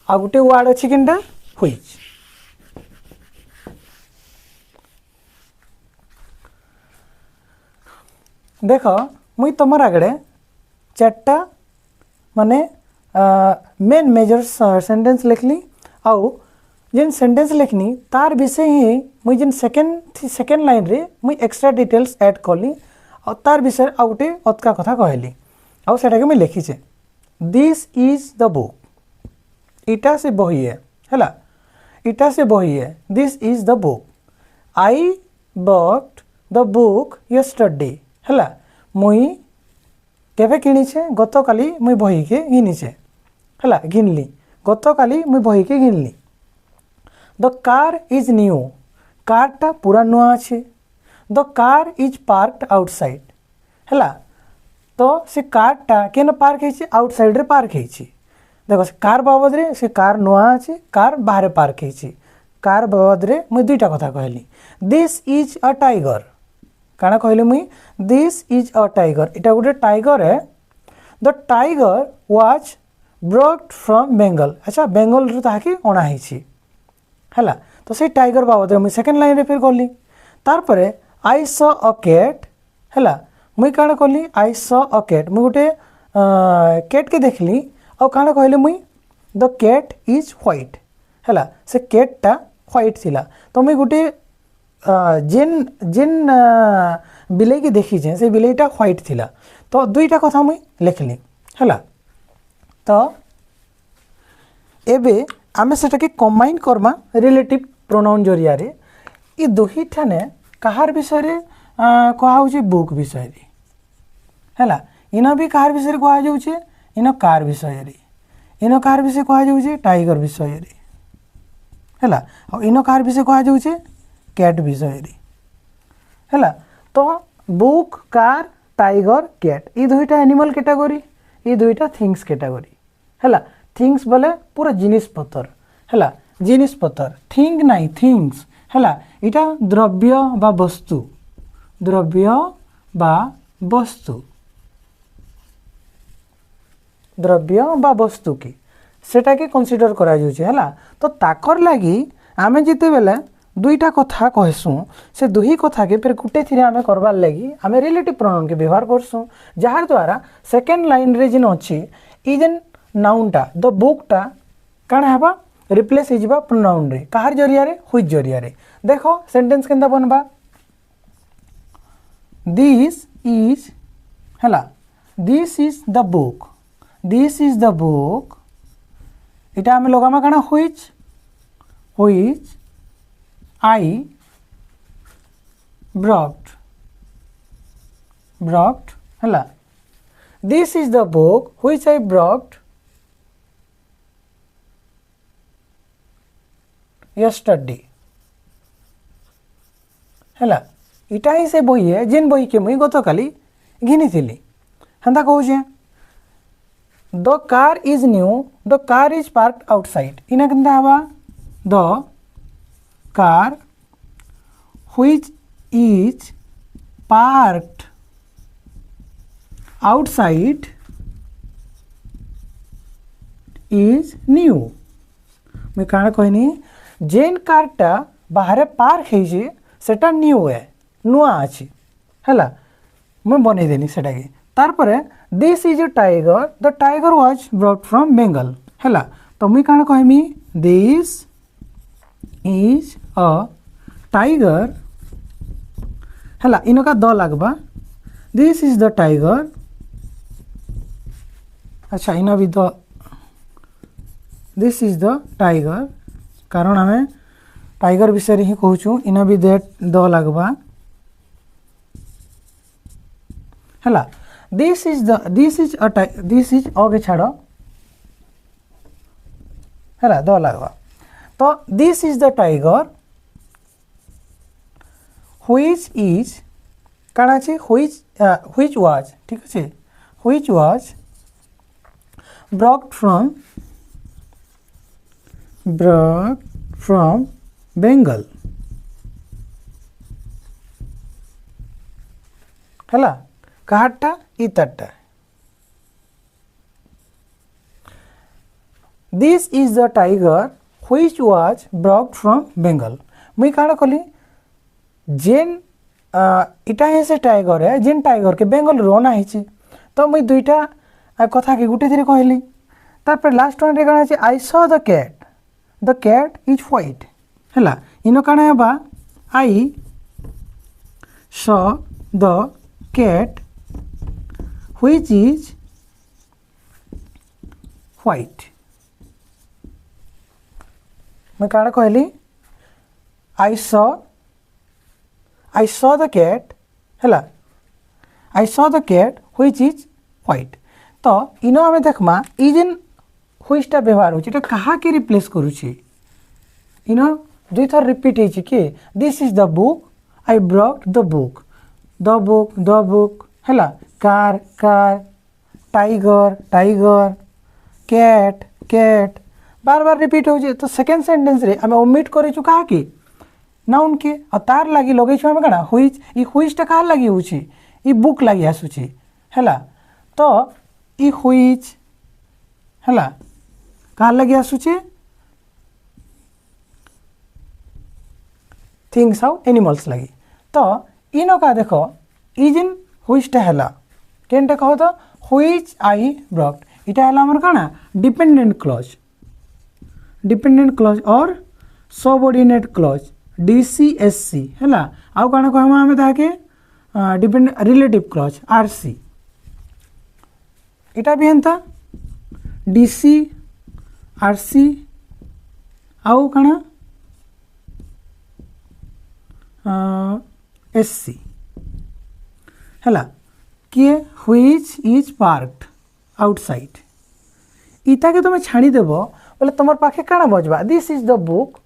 आ गुटे वर्ड अछि किनटा व्हिच। देख मुई तुम आगे 4टा माने मेन मेजर सेंटेंस लिखली आउ जेन सेंटेंस लिखनी तार विषय ही मुई जेन सेकेंड लाइन रे मुई एक्स्ट्रा डिटेल्स ऐड कली और तार विषय आ गोटे अतका कथा कहली आउ सेटा के मैं लिखीचे दिस इज द बुक इटा से बही है इटा से बही है this is the book I bought the book yesterday है मुई केवे किणीचे गत काली मुई बही के घिनीचे है घिनली गत काली मुई बही के घिनली द कार इज न्यू कारटा पूरा नुआ अच्छे the car is parked outside है तो से कारटा केन पार्क है आउटसाइड रे पार्क है देख से कार बाबद रे से कार नुआ अच्छे कार बाहर पार्क है कार बाबद रे मुई दुईटा कथा कहली दिस इज अ टाइगर काना कहली मुई दिस इज अ टाइगर इटा गोटे टाइगर है the tiger was brought from Bengal अच्छा बेंगल रु ताकि अणा है तो से टाइगर बाबद मुई सेकेंड लाइन रे फिर गली तार परे आई सॉ अ कैट है मुई काना कहली आई सॉ अ कैट मुई गोटे कैट के देखली और काना कहली मुई द कैट इज व्हाइट है से कैटटा व्हाइट थिला तो मुई गोटे जेन जेन बिलाई की देखी से बिलाईटा व्हाइट थिला तो दुईटा कथा मुई लिखली है तो एबे आमे सेटा के कंबाइन करमा रिलेटिव प्रोनाउन जरिया रे ये दुहीटा ने कहार विषय रे कहा होचे बुक विषय रे हैला इना भी कहार विषय रे कहा जाउचे इना कार विषय रे इना कार विषय कहा जाउचे टाइगर विषय रे हैला और इना कार विषय कहा जाउचे कैट विषय रे हैला तो बुक कार टाइगर कैट ये दुईटा एनिमल कैटेगरी ये दुईटा थिंग्स कैटेगरी हैला थिंग्स बोले पूरा जिनिस पतर है जिनिस पतर थिंग नहीं थिंग्स है इटा द्रव्य बा वस्तु द्रव्य बा वस्तु द्रव्य बा वस्तु की सेटा के कंसीडर करा जाउछे है तो ताकर लगी आमे जिते बेले दुईटा कथा कहसुँ से दुही कथा के फिर गुटे थी आमे करबार लगी आमे रिलेटिव प्रोनाउन के व्यवहार करसुँ जार द्वारा सेकेंड लाइन रे जिन अच्छी ई जेन नाउनटा द बुकटा काଣା हेबा रिप्लेस हो प्रोनाउन रे कहार जरिया रे व्हिच जरिया रे देखो सेंटेंस केंदा बनबा दिस इज हैला दिस इज द बुक इटा आमे लगामा काଣା व्हिच आई ब्रॉट हैला this is the book which I brought yesterday है इटा ही से बही है जेन बही के मुई गत काली घिनी थी हेन्ता कहूचे the car is new the car is parked outside इना केनता हवा the car which is parked outside is new मैं काना कहनी जेन कारटा बाहर पार्क है सेटा न्यू है नुआ अच्छी है मैं बन देनी सेटा के तार परे this is a tiger the tiger was brought from Bengal है तो मुई काना कहमी दिस इज अ टाइगर है इनका द लगवा दिस इज द टाइगर अच्छा इना भी the this is the tiger कारण आम टाइगर विषय ही कहूँ इना भी द लगवा है दिस इज अगे छाड़ है द लगवा तो this is the tiger which is काଣା আছে व्हिच वाज ठीक আছে which was brought from Bengal है कहाटा इताटा this is the tiger which was brought from Bengal मुई काଣା कली जेन इटा है से टाइगर है जेन टाइगर के बेंगल रोना है तो मुई दुईटा कथा के गुटे थी कहली तार लास्ट वन रे काଣା है I saw the cat is white है इन काଣା हेबा I saw the cat which is white मैं काण कहली आई सॉ द कैट हैला I saw the cat which is white. तो इनो आम देखमा ई जेन व्हिचटा व्यवहार होची तो कहा के रिप्लेस करूची इनो दुई थर रिपीट होची कि this is the book I brought the book हैला car car tiger tiger cat cat बार बार रिपीट हो तो सेकेंड सेंटेंस रे आम ओमिट करेचु कहा कि नाउन के और तार लगी लगेछु आम कणा व्हिच ई व्हिचटा कहा लगी होची ई बुक लगी आसुची हैला तो ई व्हिच हैला कहा लगी आसुची थिंग्स हाउ एनिमल्स लगी। तो इनो का देखो ई जेन व्हिचटा हैला केनटा कहो तो व्हिच आई ब्रॉट इटा हैला हमर काना डिपेंडेंट क्लॉज और सबऑर्डिनेट क्लॉज DCSC हैला आउ काना कहमा हमें ताके डिपेंडेंट रिलेटिव क्लॉज RC इटा भी हंता DC RC आउ काना SC हैला किए व्हिच इज पार्कड आउटसाइड इता के तुम छाड़ी देव बोले तुम पाखे काना बजवा दिस इज द बुक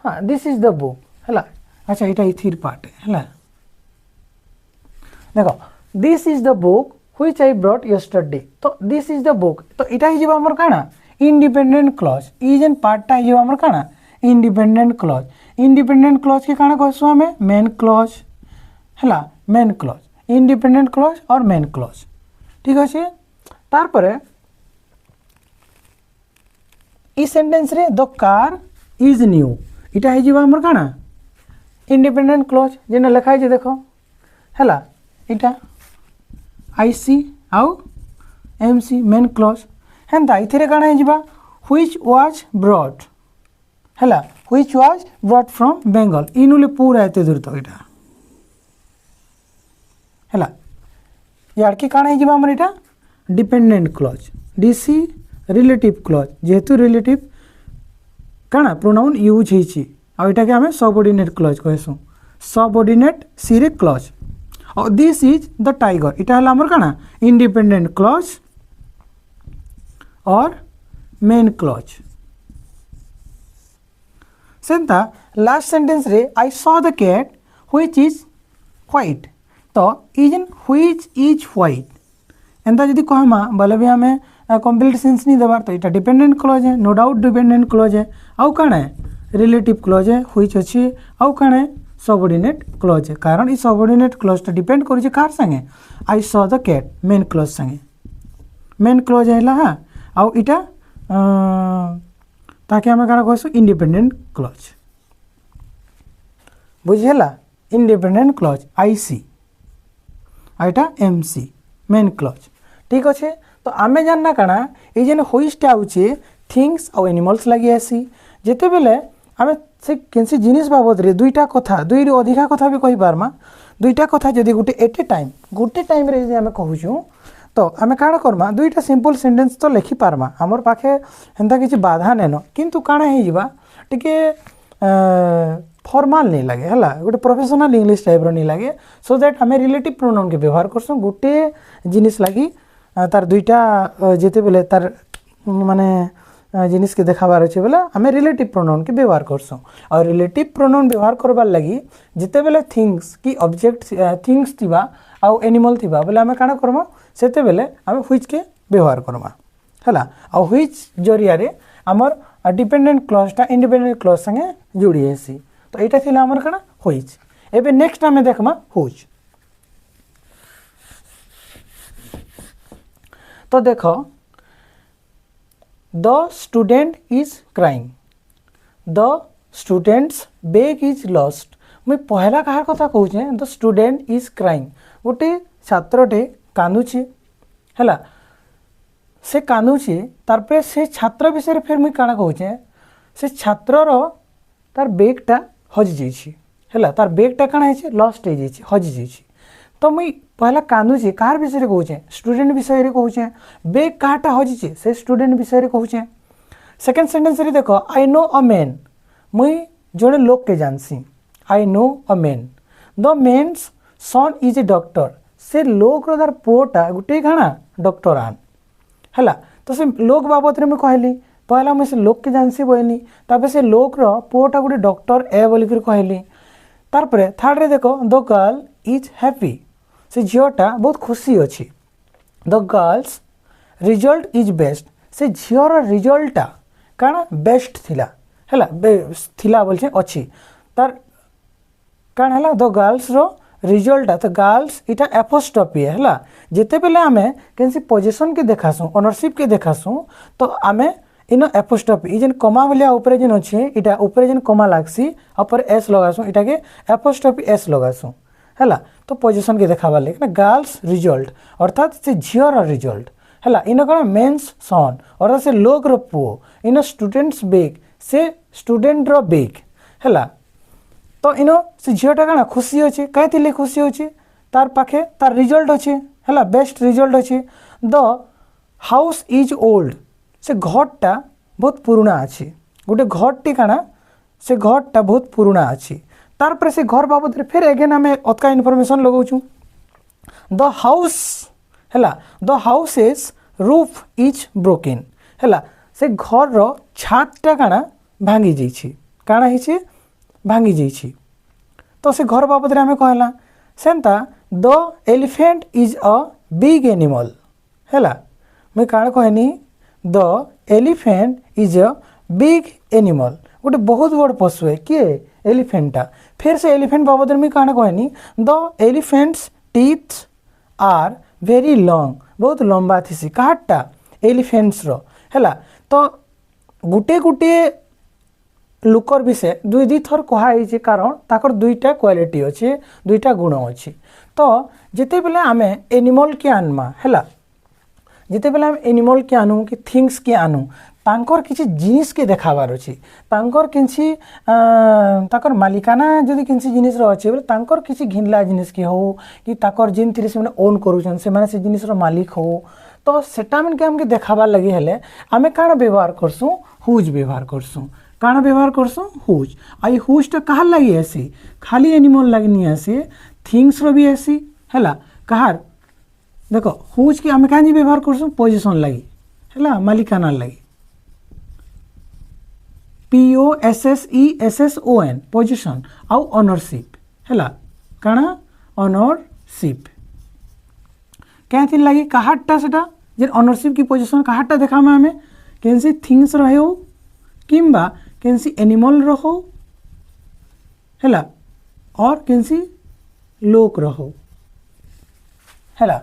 हाँ दिस इज द बुक हैला अच्छा इटा इथिर पार्ट हैला देखो this is the book which I brought yesterday तो दिस इज द बुक तो इटा ही जीवा हमर काना इंडिपेंडेंट क्लॉज ई जेन पार्टटा ही जीवा हमर काना इंडिपेंडेंट क्लॉज के काना कहसु हमें मेन क्लॉज हैला मेन क्लॉज इंडिपेंडेंट क्लॉज और मेन क्लॉज ठीक अच्छे तार परे ई सेंटेंस रे द कार इज न्यू इटा है जीवा हमर काना इंडिपेंडेंट क्लॉज जेना लिखा है देखो हैला इटा IC आउ MC मेन क्लॉज हेंता इथिरे काना है जीवा व्हिच वाज ब्रॉट हैला which was brought from Bengal इनुले पूरा एते दूर तो इटा हैला यार की काना है जीवा हमर इटा dependent clause DC relative clause जेहेतु रिलेटिव काना प्रोनाउन यूज होइछि आ इटा के हमें सबऑर्डिनेट क्लॉज कहसु सबऑर्डिनेट सिरे क्लॉज और दिस इज द टाइगर इटा हला हमर काना इंडिपेंडेंट क्लॉज और मेन क्लॉज सेंता लास्ट सेंटेंस रे I saw the cat which is white तो ई जेन व्हिच इज व्हाइट एंता जदि कहमा बोले भी हमें कंप्लीट सेंस नहीं देवार तो इटा डिपेंडेंट क्लॉज है नो डाउट डिपेंडेंट क्लॉज है आउ काना है रिलेटिव क्लॉज है व्हिच अच्छी आउ काना है सबऑर्डिनेट क्लॉज है कारण ई सबऑर्डिनेट क्लॉज डिपेंड करूँ कार संगे I saw the cat main clause संगे मेन क्लॉज है हाँ आउ इटा ताकि हमें काना कहसु इंडिपेंडेंट क्लॉज बुझेला इंडिपेंडेंट क्लॉज IC आइटा MC मेन क्लॉज ठीक अच्छे तो आमे जानना काना ये जेन व्हिचटा आउचे थिंग्स और एनिमल्स लगी आसी जेते बेले आमे से केनसी जिनिस बाबद रे दुईटा कथा दुई रे अधिका कथा भी कहि पारमा दुईटा कथा जदि गुटे एट ए टाइम रे जे आमे कहूछु तो आमे काना करमा दुईटा सिंपल सेंटेंस तो लिखि पारमा हमर पाखे हेंता किछि बाधा नेनो किंतु काना हे जिबा टिके फॉर्मल नहीं लगे है गोटे प्रोफेशनल इंग्लिश टाइप नहीं लगे सो दैट आम रिलेटिव प्रोनाउन के व्यवहार करसुँ गोटे जिनिस लगी तार दुईटा जेते बेले तार माने जिनिस के देखाबार अच्छे बेले आम रिलेटिव प्रोनाउन के व्यवहार करसुँ और रिलेटिव प्रोनाउन व्यवहार करबार लगी जिते बेले थिंग्स की ऑब्जेक्ट थिंग्स थिबा आउ एनिमल थिबा बेले आम काना करमा सेते बेले आम व्हिच के व्यवहार करमा है आ व्हिच जरिया रे आमर डिपेंडेंट क्लॉजटा इंडिपेंडेंट क्लॉज संगे जोड़ी आसी तो यहाँ थी आमर कण व्हिच एबे नेक्स्ट आम देखमा हुज तो देख the student is crying the students bag is lost मुई पहला कहार कथा कहूचे द स्टूडेंट इज क्राइंग गोटे छात्रटे कांदुची है से कांदुची तार से छात्र विषय फिर मुई काना कहूचे से छात्रर तार बैगटा हजि जाइए है तार बैगटा काना है लस्ट हो जाइए हजि जाइए तो मुई पहला कांदुची कार विषय कहूचे स्टूडेंट विषय कहूचे बैग कहाटा हजिचे से स्टूडेंट विषय कहूचे सेकेंड सेंटेंस रे देखो आई नो अ मैन मुई जोड़े लोक के जानसी I know a man the man's son is a doctor से लोक तार पुओटा गोटे काଣା डॉक्टरान है तो से लोक बाबद में कहली पहला मुझे से लोक के जानसी बोली तापर से लोक पुओटा गोटे डॉक्टर ए बोलिक कहली तारपरे थर्ड रे देखो द गर्ल इज हैप्पी से झीटा बहुत खुशी अच्छी the girl's result is best से झीर रिजल्टा काଣା बेस्ट थिला हैला थिला बोलछे अच्छी तार काଣା हैला द गर्ल्स रो रिजल्टा तो गर्ल्स इटा एपोस्ट्रॉफी हैला जेते बेले आमे केनसी पोजीशन के देखासु ओनरशिप के देखासु तो आमे इन एपोस्ट्रॉफी ई जेन कमा भलिया ऊपर जेन अछि इटा ऊपर जेन कमा लागसी ऊपर एस लगासु इटा के एपोस्ट्रॉफी एस लगासु हैला तो पोजीशन के देखाबा लेकिन गर्ल्स रिजल्ट अर्थात से झीर रिजल्ट हैला इन कण मेंस सन अर्थात से लोक रो पुओ इन स्टूडेंट्स बेग से स्टूडेंट रो बेग हैला तो इन से झीटा काଣା खुशी अच्छे कहीं खुशी अच्छे तार पाखे तार रिजल्ट अच्छे है बेस्ट रिजल्ट अच्छे द हाउस इज ओल्ड से घरटा बहुत पुराना अच्छी गोटे घरटी काଣା से घरटा बहुत पुराना अच्छी तार पर से घर बाबद रे फिर एगेन आम अतका इनफॉरमेशन लगाऊँ द हाउस है the house is roof is broken है से घर रो छातटा काଣା भांगी जाइए काଣା ही भांगी जाइए तो से घर बाबद आम कहला Santa the elephant is a big animal है मुझे काण कहनी the elephant is a big animal गोटे बहुत बड़ पशु है किए एलिफेंटा फिर से एलिफेंट बाबद में काण कहनी the elephants teeth are very long बहुत लंबा थी काटा एलिफेंट्स रो है तो गुटे गुटे लुकर विषय दुई दुई थर कहुई कारण ताकर दुईटा क्वालिटी अच्छे दुईटा गुण अच्छी तो जिते बेले आम एनिमल के आनमा है जिते बेले आम एनिमल के आनु कि थिंग्स के आनु तांकर किसी जिनिस के देखाबार अच्छी तांकर किसी ताकर मालिकाना जदि किसी जिनिस अच्छे बोले तांकर किसी घिनला जिनिस के हो कि ताकर जिन थी से ओन करुछन से जिनिस मालिक हो तो सेटा मन के हमके देखाबार लगे हेले आमे काण व्यवहार करसु हुज व्यवहार करसु काण व्यवहार करसु हुज आई हुजटा कहार लगी आसी खाली एनिमल लगी नहीं आसी थिंग्स रो भी आसी हैला कहार देखो हुज के आम कहीं व्यवहार करसु पोजिशन लगी है मालिकाना लगी POSSESSON पोजिशन आउ ओनरशिप है काण ओनरशिप क्या लगी कहाटा से जे ओनरशिप की पोजिशन कहाटा देखा आम कैसी थिंग्स रहे हो किंबा कैसी एनिमल रहो है और कैसी लोक रहो है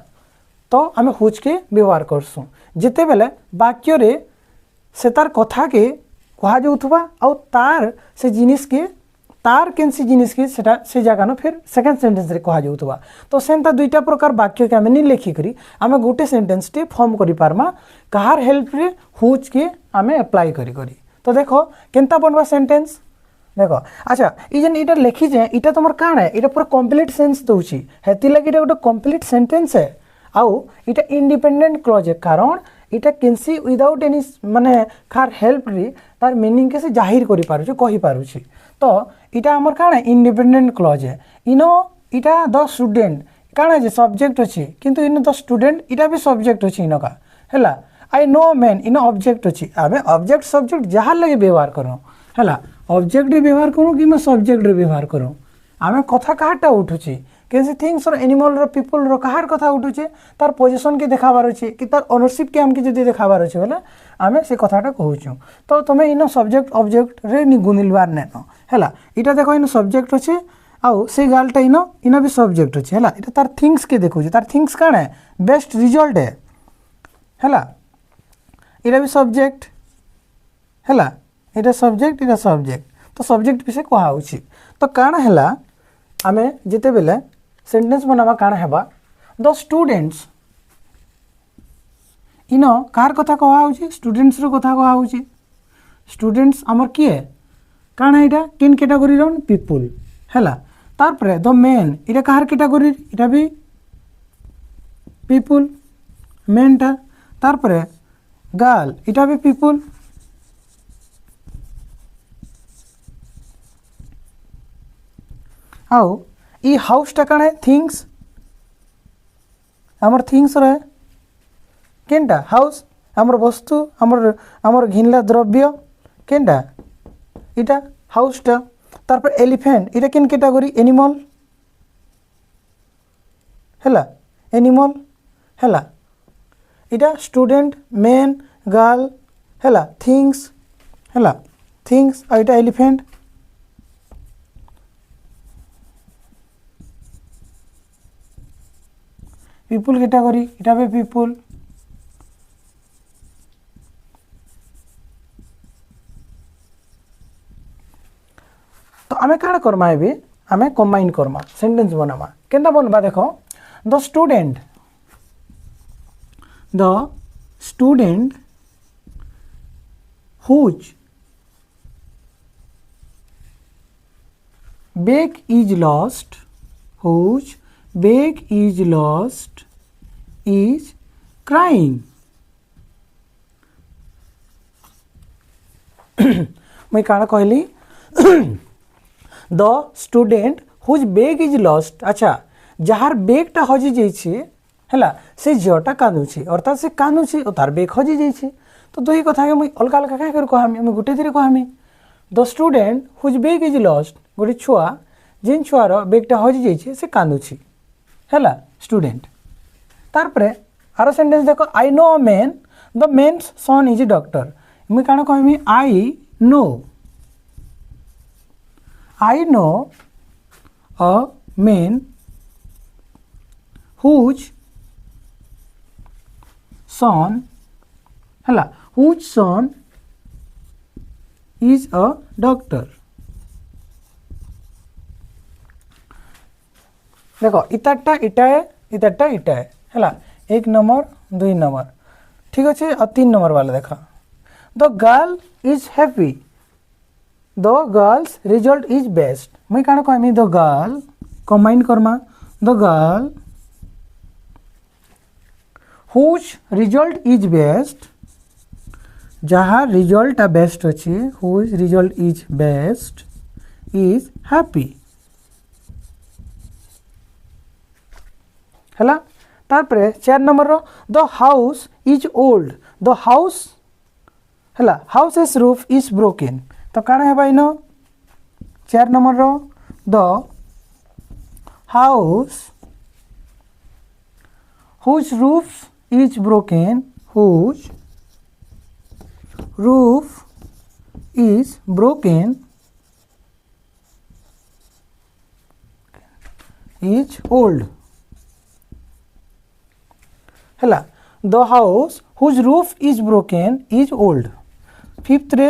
तो आम हुज के व्यवहार करसु जिते बेले वाक्य रे से तार कथा के कहा जाउथबा आउ तार से जिनिस के तार कैसी जिनिस के सेटा से जगह फिर सेकेंड सेंटेंस रे कहा जाउथबा तो सेंता दुईटा प्रकार वाक्य के आम नहीं लेखिकी आम गोटे सेंटेंस टे फॉर्म करि पारमा कहार हेल्प रे हुज के आम अप्लाई करी तो देखो केनता बनवा सेंटेंस देखो अच्छा ये जेन इटा लिखी जाए इटा तुम काण है इटा पूरा कंप्लीट सेंस दूची हेती लगी इटा गोटे कंप्लीट सेंटेंस है आउ इटा इंडिपेंडेंट क्लॉज है कारण इटा किसी विदाउट एनी माने खार हेल्प रे तार मीनिंग के से जाहिर करि पारुछि कहि पारुछि तो इटा हमर काण है इंडिपेंडेंट क्लॉज है इनो इटा द स्टूडेंट काण है सब्जेक्ट अछि किंतु इन द स्टूडेंट इटा भी सब्जेक्ट अछि इनका हैला I know man in object अच्छी आम ऑब्जेक्ट सब्जेक्ट जहाँ लगे व्यवहार करूँ है ऑब्जेक्ट व्यवहार करूँ कि सब्जेक्ट व्यवहार करूँ आम कथा कहाटा उठुची कैसे थिंग्स एनिमल पीपल कहार कथा उठुचे तार पोजिशन के देखाबार अच्छे कि तार ओनरशिप के आमके जदि देखाबार अच्छे बोले आम से कथाटा कहूँ तो तुम्हें इन सब्जेक्ट ऑब्जेक्ट रे गुनिलबार नेन है इटा देखो इन सब्जेक्ट अच्छे आउ से गालटा इन भी सब्जेक्ट अच्छे है इटा तार थिंग्स के देखो तार थिंग्स काण है बेस्ट रिजल्ट है इटा भी सब्जेक्ट है इटा सब्जेक्ट तो सब्जेक्ट विषय कहुच्छी तो काण है आम जिते बेले सेंटेंस बनावा काण हेबा द स्टूडेंट्स इन कार कथा कहुच्छी स्टूडेंट्स रो कथा कहुच्छी स्टूडेंट्स आमर किए काण इटा केन कैटेगरी रन पीपुल है तारपरे द मेन इटा कहार कैटेगरी इटा भी पीपुल मेनटा तारपरे गर्ल इटा भी पीपुल आउ ई हाउसटा काण है थिंग्स आमर थिंग्स रहे केनटा हाउस आमर वस्तु आमर आमर घिनला द्रव्य केनटा इटा हाउसटा तारपर एलिफेंट इटा केन कैटेगरी एनिमल हैला एनिमल हैला इटा स्टूडेंट मैन गर्ल हैला थिंग्स आ इटा एलिफेंट पीपुल कैटेगरी इटा भी पीपुल तो आमे काण करमा एबे आमे कंबाइन करमा सेंटेंस बनामा केनता बनबा देखो the student whose bag is lost is crying मैं काण कहली the student whose bag is lost अच्छा जार बैगटा हजि जाइए है से झीटा कांदुची अर्थात से कांदुची और तार बैग हजि जाइए तो दुई कथा के मुझे अलग अलग क्या कहमी मुझे गोटे धीरे कहमी the student whose bag is lost गोटे छुआ जिन छुआर बैगटा हजि जाइए से कांदुची है स्टूडेंट तार आर सेंटेंस देख I know a man the man's son is a doctor मुझे कण कहमी I know a man whose son है whose son is a doctor देखो इताटा इटा है एक नंबर दुई नंबर ठीक अच्छे और 3 नंबर वाला देखा the girl is happy the girl's result is best मुई काण कहमी द गर्ल कंबाइन करमा the girl whose result is best जहाँ रिजल्ट बेस्ट अच्छी whose result is best is happy है तार 4 number the house is old the house है हाउस रूफ इज ब्रोकन तो कण है भाई न 4 number the house whose roof is broken whose roof is broken is old है the house whose roof is broken is old 5th रे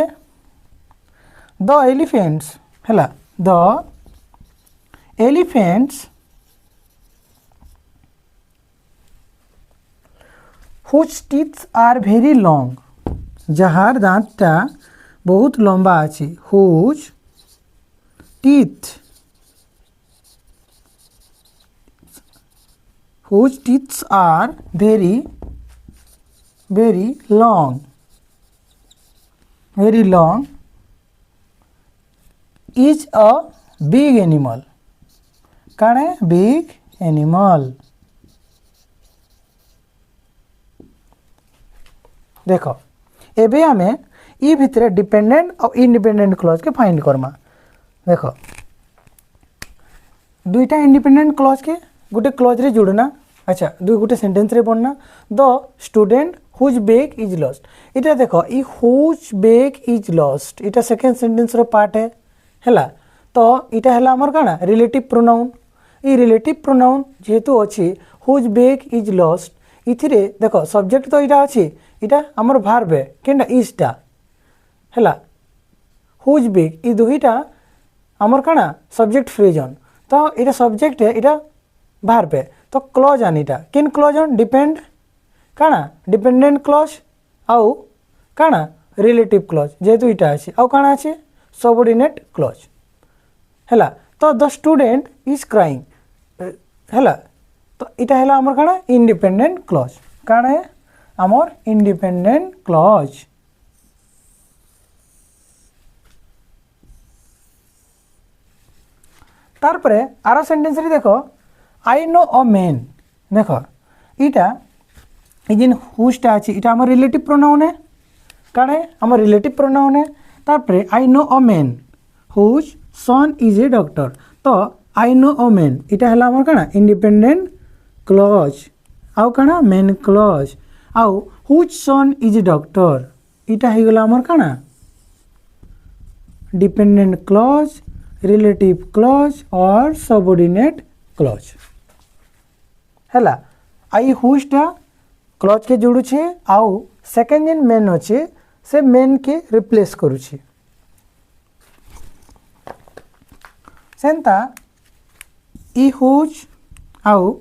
the elephants है the elephants whose teeth are very long जहार दाँतटा बहुत लंबा अच्छी whose teeth are very long is a big animal कौन है big animal देखो एबे आमे ई भितरे डिपेंडेंट और इंडिपेंडेंट क्लॉज के फाइंड करमा देखो दुईटा इंडिपेंडेंट क्लॉज के गोटे क्लॉज रे जोड़ना अच्छा दुई गोटे सेंटेंस रे बनना the student whose bag is lost इटा देखो ई हुज बैग इज लॉस्ट इटा सेकेंड सेंटेंस रो पार्ट है तो इटा है आमर काना रिलेटिव प्रोनाउन ई रिलेटिव प्रोनाउन जेहेतु अच्छी हुज बैग इज लॉस्ट इथिरे देखो सब्जेक्ट तो इटा अच्छी इटा आमर भार्ब है केनटा इजटा है हुज बैग ई दुईटा आमर काना सब्जेक्ट फ्रेजन तो इटा सब्जेक्ट है इटा भार्ब है तो क्लॉज आन इटा केन क्लॉज ऑन डिपेंड काना डिपेंडेंट क्लॉज आउ काना रिलेटिव क्लॉज जेहेतु इटा अच्छी आउ काना अच्छे सबऑर्डिनेट क्लॉज है तो द स्टूडेंट इज क्राइंग है तो इटा है आमर काना इंडिपेंडेंट क्लॉज काना है आमर इंडिपेंडेंट क्लॉज तार परे आरो सेंटेंस रे देखो आई नो अ मैन देखो इटा जिन हुजटा अछि इटा हमर रिलेटिव प्रोनाउन है काणे हमर रिलेटिव प्रोनाउन है तार परे I know a man whose son is a doctor तो आई नो अ मैन इटा हला हमर काना इंडिपेंडेंट क्लॉज आउ काना मेन क्लॉज आउ whose son is a doctor इटा हे गला हमर काना डिपेंडेंट क्लॉज रिलेटिव क्लॉज और सबऑर्डिनेट क्लॉज हैला आई हुजटा क्लॉज के जोड़ू छे आउ सेकंड जिन मेन अच्छे से मेन के रिप्लेस करू छे सेंता ई हुज आउ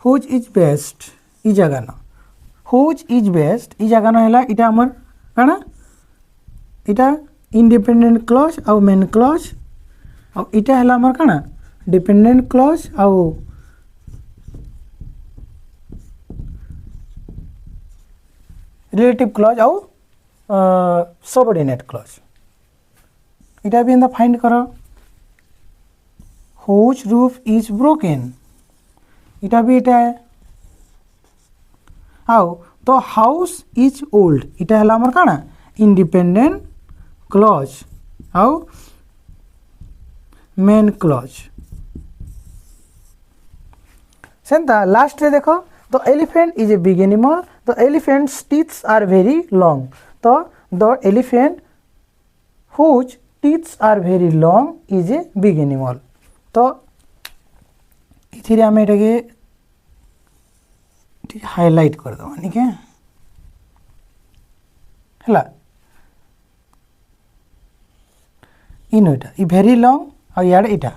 हुज इज बेस्ट ई जगह न हुज इज बेस्ट ई जगह न हैला इटा हमर काना इटा इंडिपेंडेंट क्लॉज आउ मेन क्लॉज आउ इटा हैला हमर काना डिपेंडेंट क्लॉज आउ रिलेटिव क्लॉज आउ सबऑर्डिनेट क्लॉज इटा भी एंदा फाइंड करो हुज रूफ इज ब्रोकन इटा भी इटा है आउ तो हाउस इज ओल्ड इटा हला हमर काना इंडिपेंडेंट क्लॉज आउ मेन क्लॉज सेंता लास्ट रे देखो तो elephant is a big animal तो elephant's teeths are very long तो the elephant whose teeths are very long is a big animal तो इथिरे आमे एटाके हाईलाइट कर दो ठीक है हला इन इटा ई वेरी लॉन्ग और यार इटा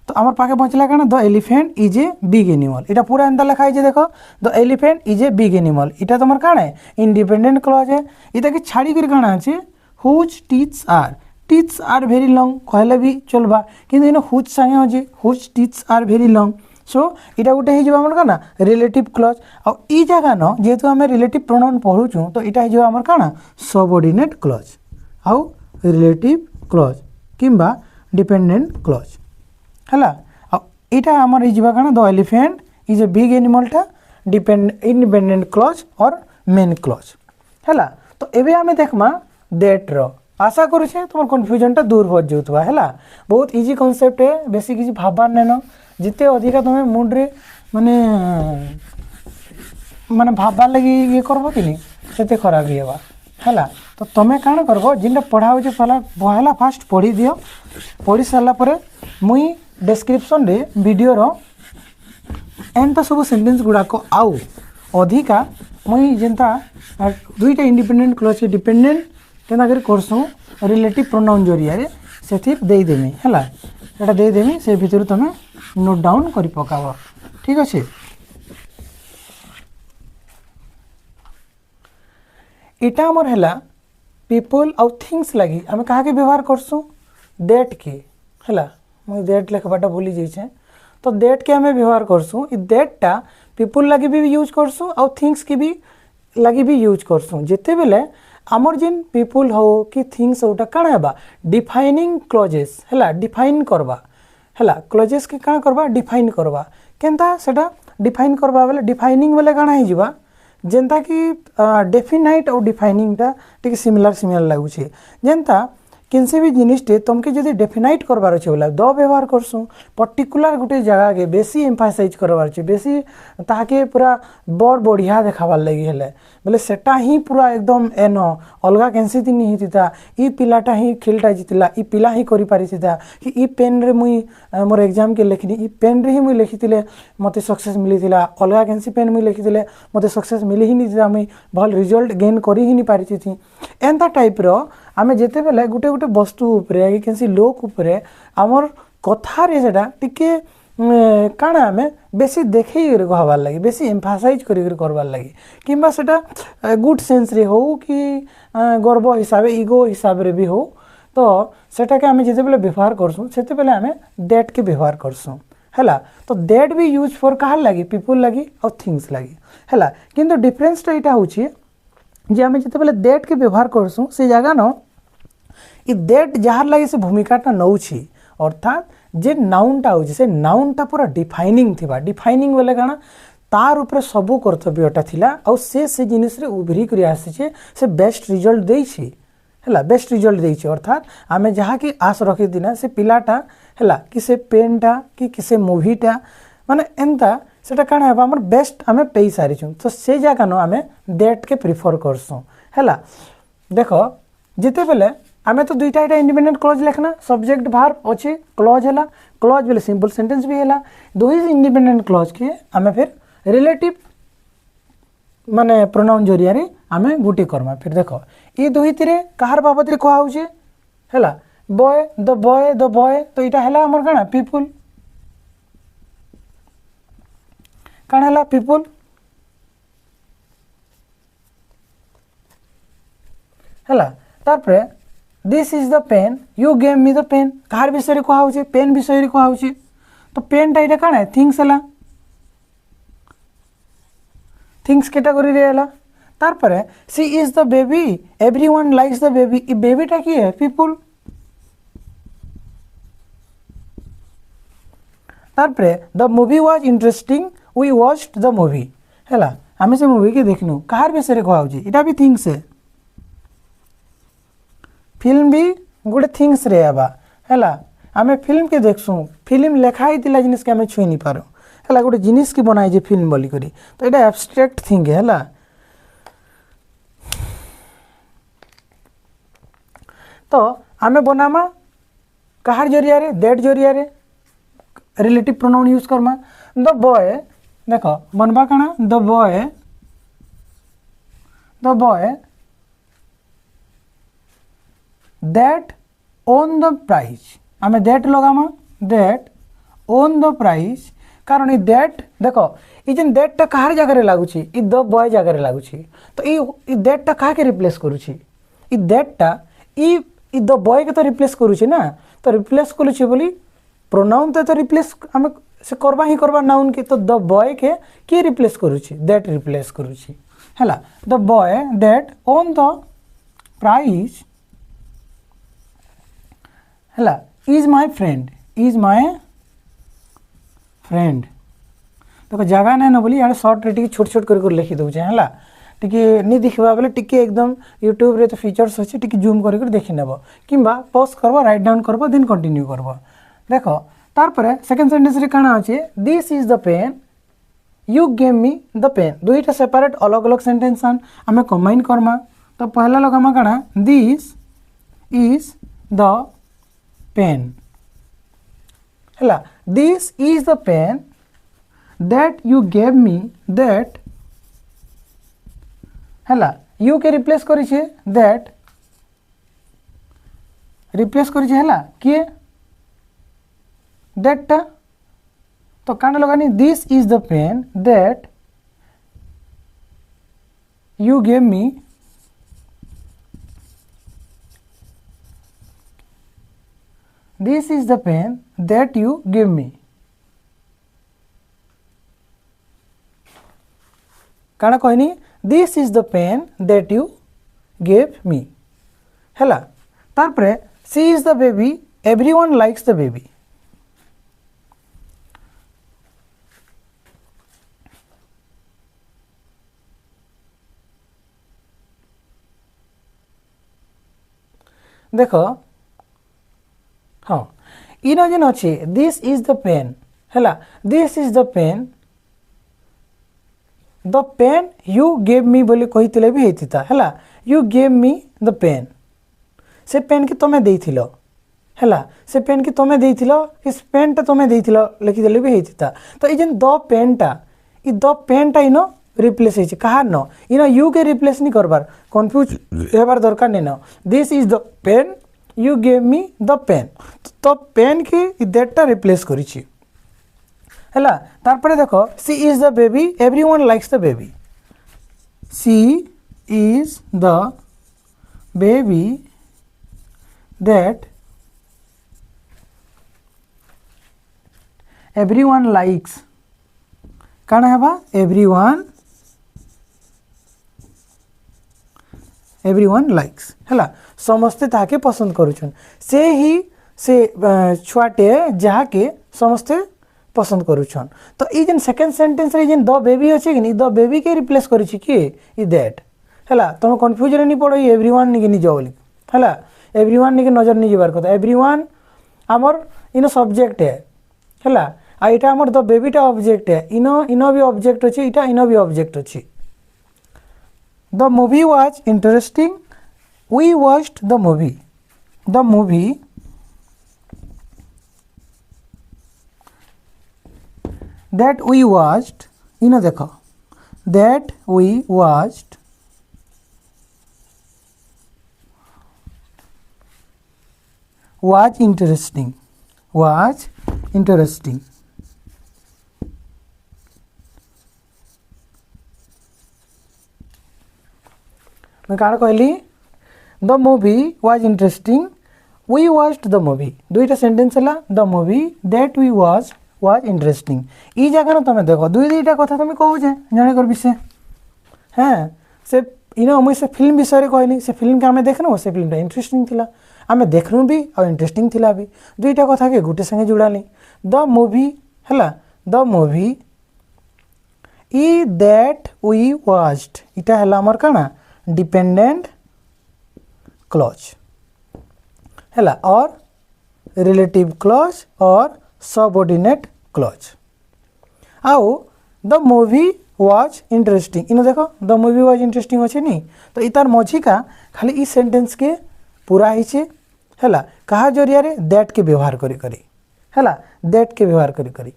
तो आमर पाखे पहुँचला काना the elephant is a big animal इटा पूरा एंदा लिखा है देखो the elephant is a big animal इटा तुम काना है इंडिपेंडेंट क्लॉज है इटा के छाड़ी कर काना है whose teeths are very long कहले भी चलबा किंतु इन हुज संगे हो whose teeths are very long so इटा गोटे हो जामर काना रिलेटिव क्लॉज आ ई जगह न जेहेतु आम रिलेटिव प्रोनाउन पढ़ुचु तो इटा हो आमर काना सबऑर्डिनेट क्लॉज आउ रिलेटिव क्लॉज किंबा डिपेंडेंट क्लॉज हला इटा आमर हो काना the elephant is a big एनिमलटा इंडिपेंडेंट क्लॉज और मेन क्लॉज हला तो एबे आमे देखमा दैट रो आशा करूछे तुम कन्फ्यूजनटा दूर हो जाउतबा हला बहुत इजी कांसेप्ट है बेसी किसी भाबार नेनो जिते अधिका तुम मुंडरे माने माने भाबार लगी ये करबो कि नहीं सेते खराब ही हेबा हला तो तुम काण करबो जिनटा पढ़ा होचे पहला फास्ट पढ़ी दियो पढ़ी सारा परे मुई डिस्क्रिप्शन रे वीडियो रो एंता सब सेंटेंस गुडा को आउ अधिका मुई जेंता दुईटा इंडिपेंडेंट क्लॉज के डिपेंडेंट केना कर करसु रिलेटिव प्रोनाउन जरिया रे सेथि देई देमी हला एटा देई देमी से भितर तुम नोट डाउन करि पकाबो ठीक अछि इटा हमर हला पीपल आउ थिंग्स लगी आमे कहा के व्यवहार करसु दैट के हला मुई दैट लिखबाटा भूली जाइछे तो दैट के हमें व्यवहार करसु इ दैटटा पीपल लगी भी यूज करसु आउ थिंग्स की भी लगी भी यूज करसु जेते बेले आमर जिन पीपल हो कि थिंग्स होटा काण हेबा डिफाइनिंग क्लॉजेस हला डिफाइन करबा हला क्लॉजेस के काण करबा डिफाइन करबा केनता सेटा डिफाइन करबा बेले डिफाइनिंग बेले काण हे जिबा जेंता कि डेफिनाइट और डिफाइनिंगटा टिक सिमिलर लागुछे जेंता किसी भी जिनिसटे तुमके जदि डेफिनाइट करबार अच्छे बोला द व्यवहार करसु पर्टिकुलर गोटे जगह के बेसी एम्फासाइज करबार अच्छे बेसी ताके पूरा बड़ बढ़िया देखाबार लगी हेले बोले सेटा ही पूरा एकदम एन अलगा कैंसी दिन ही था ई पिलाटा ही खेलटा जीतला ई पिला ही करि पारिथिता कि ई पेन रे मुई मोर एग्जाम के लिखनी ई पेन रे ही मुई लिखितिले मते सक्सेस मिलिथिला अलगा कैंसी पेन मुई लिखितिले मते सक्सेस मिली ही नहीं मुई भल रिजल्ट गेन करी ही नहीं पारिथि एंता टाइप रो आमे जेते बेले गोटे गोटे वस्तु उपरे कैंसी लोक उपरे आमर कथा रे सेटा टिके काना आमे बेसी देखै कहबार लगी बेसी एम्फासाइज करी करबार लगी किंबा सेटा गुड सेंस रे हो कि गर्व हिसाब ईगो हिसाब रे भी हो तो सेटा के आमे जेते बेले व्यवहार करसु सेते बेले आमे दैट के व्यवहार करसु हैला तो दैट भी यूज फॉर कहार लगी पीपल लगी और थिंग्स लगी हैला किंतु डिफरेंस तो एटा होची जे आमे जेते बेले दैट के व्यवहार करसु से जगह न इ दैट जार लगे से भूमिकाटा नौछि अर्थात जे नाउनटा होछि से नाउनटा पूरा डिफाइनिंग थिबा डिफाइनिंग बोले काना तार ऊपर सबु कर्तव्यटा थिला और से जिनिस रे उभरी करी आसीचे से बेस्ट रिजल्ट देछि हैला बेस्ट रिजल्ट देछि अर्थात आमे जहा कि आस रखि दिना से पिलाटा हैला कि से पेनटा कि से मूवीटा माने एंता सेटा काना हेबा हमर बेस्ट आमे पेई सारिछु तो से जाका न आमे दैट के प्रिफर करसु हैला देखो जेते बेले आमे तो दुईटा एटा इंडिपेंडेंट क्लॉज लिखना सब्जेक्ट वर्ब अछि क्लॉज हैला क्लॉज बेले सिंपल सेंटेंस भी हैला दुई इंडिपेंडेंट क्लॉज के आमे फिर रिलेटिव माने प्रोनाउन जरिया रे आमे गुटी करमा फिर देखो ई दुईतिरे कहार बाबत रे कहा होचे हैला बॉय द बॉय तो इटा हैला हमर काना पीपल काना हैला पीपल हैला तारपरे this is the pen you gave me the pen कहार विषय रे कहा होचे पेन विषय रे कहा होचे तो पेन टा इटा काना थिंग्स हैला थिंग्स कैटेगरी रे हैला तारपरे she is the baby everyone likes the baby ई बेबी टा की है पीपल तारपरे the movie was interesting we watched the movie हैला आमे से मूवी के देखनु कहार विषय रे कहा होची इटा भी थिंग्स है फिल्म भी गुड थिंग्स रे आबा हैला आमे फिल्म के देखसु फिल्म लेखाई दिला जिनिस के आमे छुई नि पारो हैला गुड जिनिस की बनाई जे फिल्म बोली करी तो इटा एब्स्ट्रैक्ट थिंग है हैला तो आमे बनामा कहार जरिया रे दैट जरिया रे रिलेटिव प्रोनाउन यूज करमा द बॉय देखो बनबा काना the boy that won the prize आमे दैट लगामा दैट ओन द प्राइज कारण ई दैट देखो ई जेन दैट टा कहार जगह रे लागुची ई द बॉय जगह रे लागुची तो ई दैट टा काहे के रिप्लेस करूची ई दैट टा ई द बॉय के तो रिप्लेस करूची ना तो रिप्लेस करूची बोली प्रोनाउन तो रिप्लेस हमें से करबा ही करबा नाउन के तो द बॉय के रिप्लेस करूची दैट रिप्लेस करूची हैला the boy that won the prize हैला इज माय फ्रेंड देखो जगह ना बोली यार शॉर्ट रे छोट छोट कर लिखि दउचे हैला टिके नि देखबा बेले टिके एकदम यूट्यूब रे तो फीचर्स अछि टिके जूम कर देखि नेबो किबा पॉज करबो राइट डाउन करबो देन कंटिन्यू करबो देखो तारपरे सेकंड सेंटेंस रे काना अछि this is the pen you gave me the pen दुईटा सेपरेट अलग अलग सेंटेंस आमे कंबाइन करमा तो पहला लगामा काना दिस इज द पेन हैला this is the pen that you gave me that हैला यू के रिप्लेस करी छे दैट रिप्लेस करी छे हैला के दैट टा तो काना लगानी this is the pen that you gave me this is the pen that you give me काना कहनी this is the pen that you gave me हैला तारपरे she is the baby everyone likes the baby देखो हाँ इन जेन अच्छे दिस इज द पेन हैला this is the pen you gave me बोली कही भी होता हैला you gave me the pen से पेन की तुम्हें देइथिलो हैला से पेन की तुम्हें देइथिलो कि पेन टा तुम्हें देइथिलो लिखि देले भी होता तो ई जेन द पेन टा इनो रिप्लेस होइछ कहार न इनो यू के रिप्लेस नहीं करबार कंफ्यूज हेबार दरकार नहीं न this is the pen you gave me the pen तो पेन की दैटटा रिप्लेस करिछि हैला तारपरे देखो she is the baby everyone likes the baby she is the baby that everyone likes काना हेबा एवरीवन एवरीवन लाइक्स हैला समस्ते ताके पसंद करूछन से ही से छुआटे जहाँके समस्ते पसंद करूछन तो ये जेन सेकेंड सेंटेंस रे जेन द बेबी अच्छे कि द बेबी के रिप्लेस करूछि कि ई दैट हैला तुम कन्फ्यूजन नहीं पड़ो एवरीवन निके निज बोली हैला एवरीवन निके नजर नहीं जबार कथा एवरीवन आमर इन सब्जेक्ट है हैला आ इटा आमर द बेबीटा ऑब्जेक्ट है इन भी ऑब्जेक्ट अछि इटा इन भी ऑब्जेक्ट अछि the movie was interesting we watched the movie that we watched इन देखो that we watched was interesting मैं काण कहली the movie was interesting we watched the movie दुईटा सेंटेंस है the movie that we was interesting ई जगह तुम देख दुईटा कथा तुम कहे जन कर विषय हाँ से मुझे से फिल्म विषय कहली से फिल्म के आम देखनु से फिल्मटा इंटरेस्टिंग थिला आम देखनु भी और इंटरेस्टिंग थिला भी दुईटा कथा के गोटे संगे जुड़ाली द मूवी है द मूवी ई दैट वी वॉच्ड इटा है आमर काना डिपेंडेंट क्लॉज है और रिलेटिव क्लॉज और सबऑर्डिनेट क्लॉज आउ द मूवी वाज इंटरेस्टिंग इन देखो द मूवी वाज इंटरेस्टिंग अच्छे नहीं तो इतार मझी का खाली ई सेंटेंस के पूरा है कहा जरिया रे दैट के व्यवहार करी है दैट के व्यवहार करी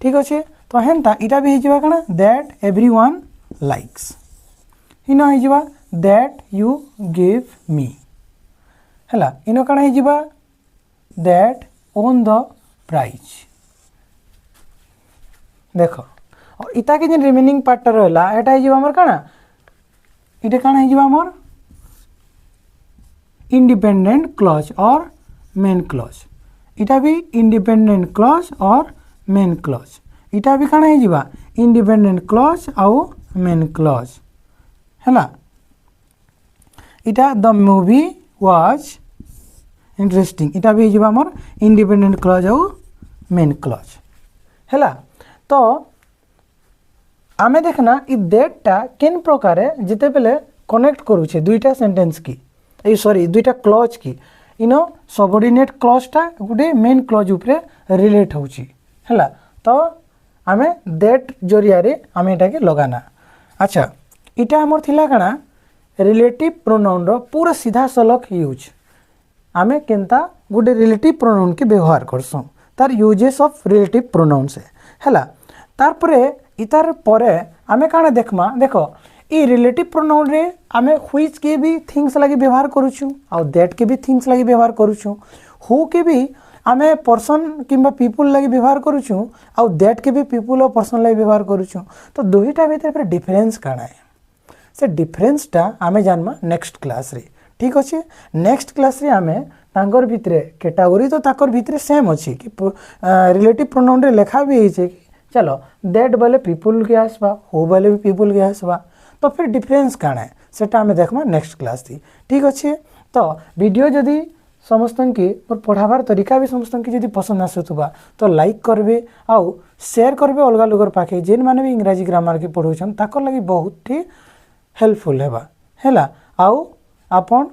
ठीक अच्छे तो हेन्ता इटा भी हो कना दैट एवरीवन लाइक्स इन हो दैट यू गिव मी है इन कण हो दैट ओन द प्राइज देख और इता के जेन रिमेनिंग पार्ट रहा एटा हो आमर काना इटा काना हो आमर इंडिपेंडेंट क्लॉज और मेन क्लॉज इटा भी इंडिपेंडेंट क्लॉज और मेन क्लॉज इटा भी काना हो इंडिपेंडेंट क्लॉज आउ मेन क्लॉज है इटा द मूवी वाज इंटरेस्टिंग इटा भी हो आमर इंडिपेंडेंट क्लॉज आउ मेन क्लॉज है तो आमे देखना इ दैटटा केन प्रकार जिते बेले कनेक्ट करूछे दुईटा सेंटेंस की सॉरी दुईटा क्लॉज की इन सबऑर्डिनेट क्लॉजटा गोटे मेन क्लॉज उपरे रिलेट होची है तो आमे दैट जरिया रे आमे एटा के लगाना अच्छा इटा हमर थिला काना रिलेटिव प्रोनाउन रो पूरा सीधा सलख यूज आमे केनता गोटे रिलेटिव प्रोनाउन के व्यवहार करसों तार यूजेस ऑफ रिलेटिव प्रोनाउन्स है तार परे इतार परे आमे काना देखमा देखो ई रिलेटिव प्रोनाउन रे आमे व्हिच के भी थिंग्स लगी व्यवहार करूछु और दैट के भी थिंग्स लगी व्यवहार करूछु हु के भी आमे पर्सन किंबा पीपुल लगी व्यवहार करूछु और दैट के भी पीपुल और पर्सन लगी व्यवहार करूछु तो दुईटा भीतर डिफरेंस काना है से डिफरेंसटा आमे जानमा नेक्स्ट क्लास रे ठीक अच्छे नेक्स्ट क्लास रे आमे तांकर भितरे कैटेगरी तो ताकर भितरे सेम अच्छी कि रिलेटिव प्रोनाउन रे लिखा भी है कि चलो दैट बोले पीपुल के आसवा हो बोले भी पीपुल के आसवा तो फिर डिफरेंस काना है सेटा आमे देखमा नेक्स्ट क्लास थी ठीक अच्छे तो वीडियो जदि समस्त की पढ़ाबार तरीका भी समस्त की जदि पसंद आसुवा तो लाइक करबे आउ शेयर करबे अलग लोगर पाखे जेन माने भी इंग्राजी ग्रामर के पढ़ौछन ताकर लगी बहुत ही हेल्पफुल है आउ आपन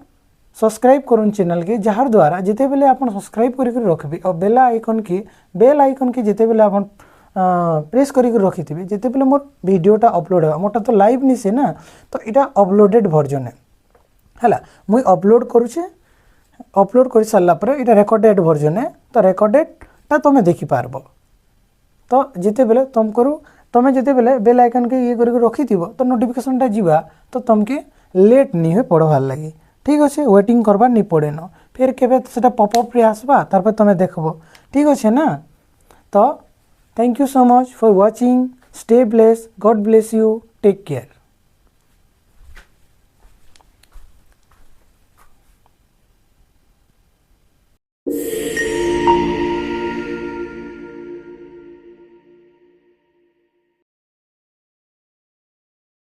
सब्सक्राइब करूँ चैनल के जार द्वारा जिते बेले आपन सब्सक्राइब करके रखबे और बेल आइकन के जिते बेले आपन प्रेस करके रखी थे जिते बेले मोर वीडियोटा अपलोड है मोटा तो लाइव नहीं से ना तो इटा अपलोडेड वर्जन है मुई अपलोड करुचे अपलोड कर सारा पर इटा रेकर्डेड वर्जन है तो रेकर्डेडटा तुम देखी पारब तो जिते बेले तुम करू तुम जिते बेले बेल आइकन के ये करके रखी थी तो नोटिफिकेशनटा जीवा तो तुमके लेट नहीं हुए पढ़वार लगी ठीक अच्छे वेटिंग करवार नहीं पड़े न फिर केबे सेटा पॉपअप रे आसबा तार पर तुम देखबो ठीक अच्छे ना तो thank you so much for watching stay bless God bless you take care.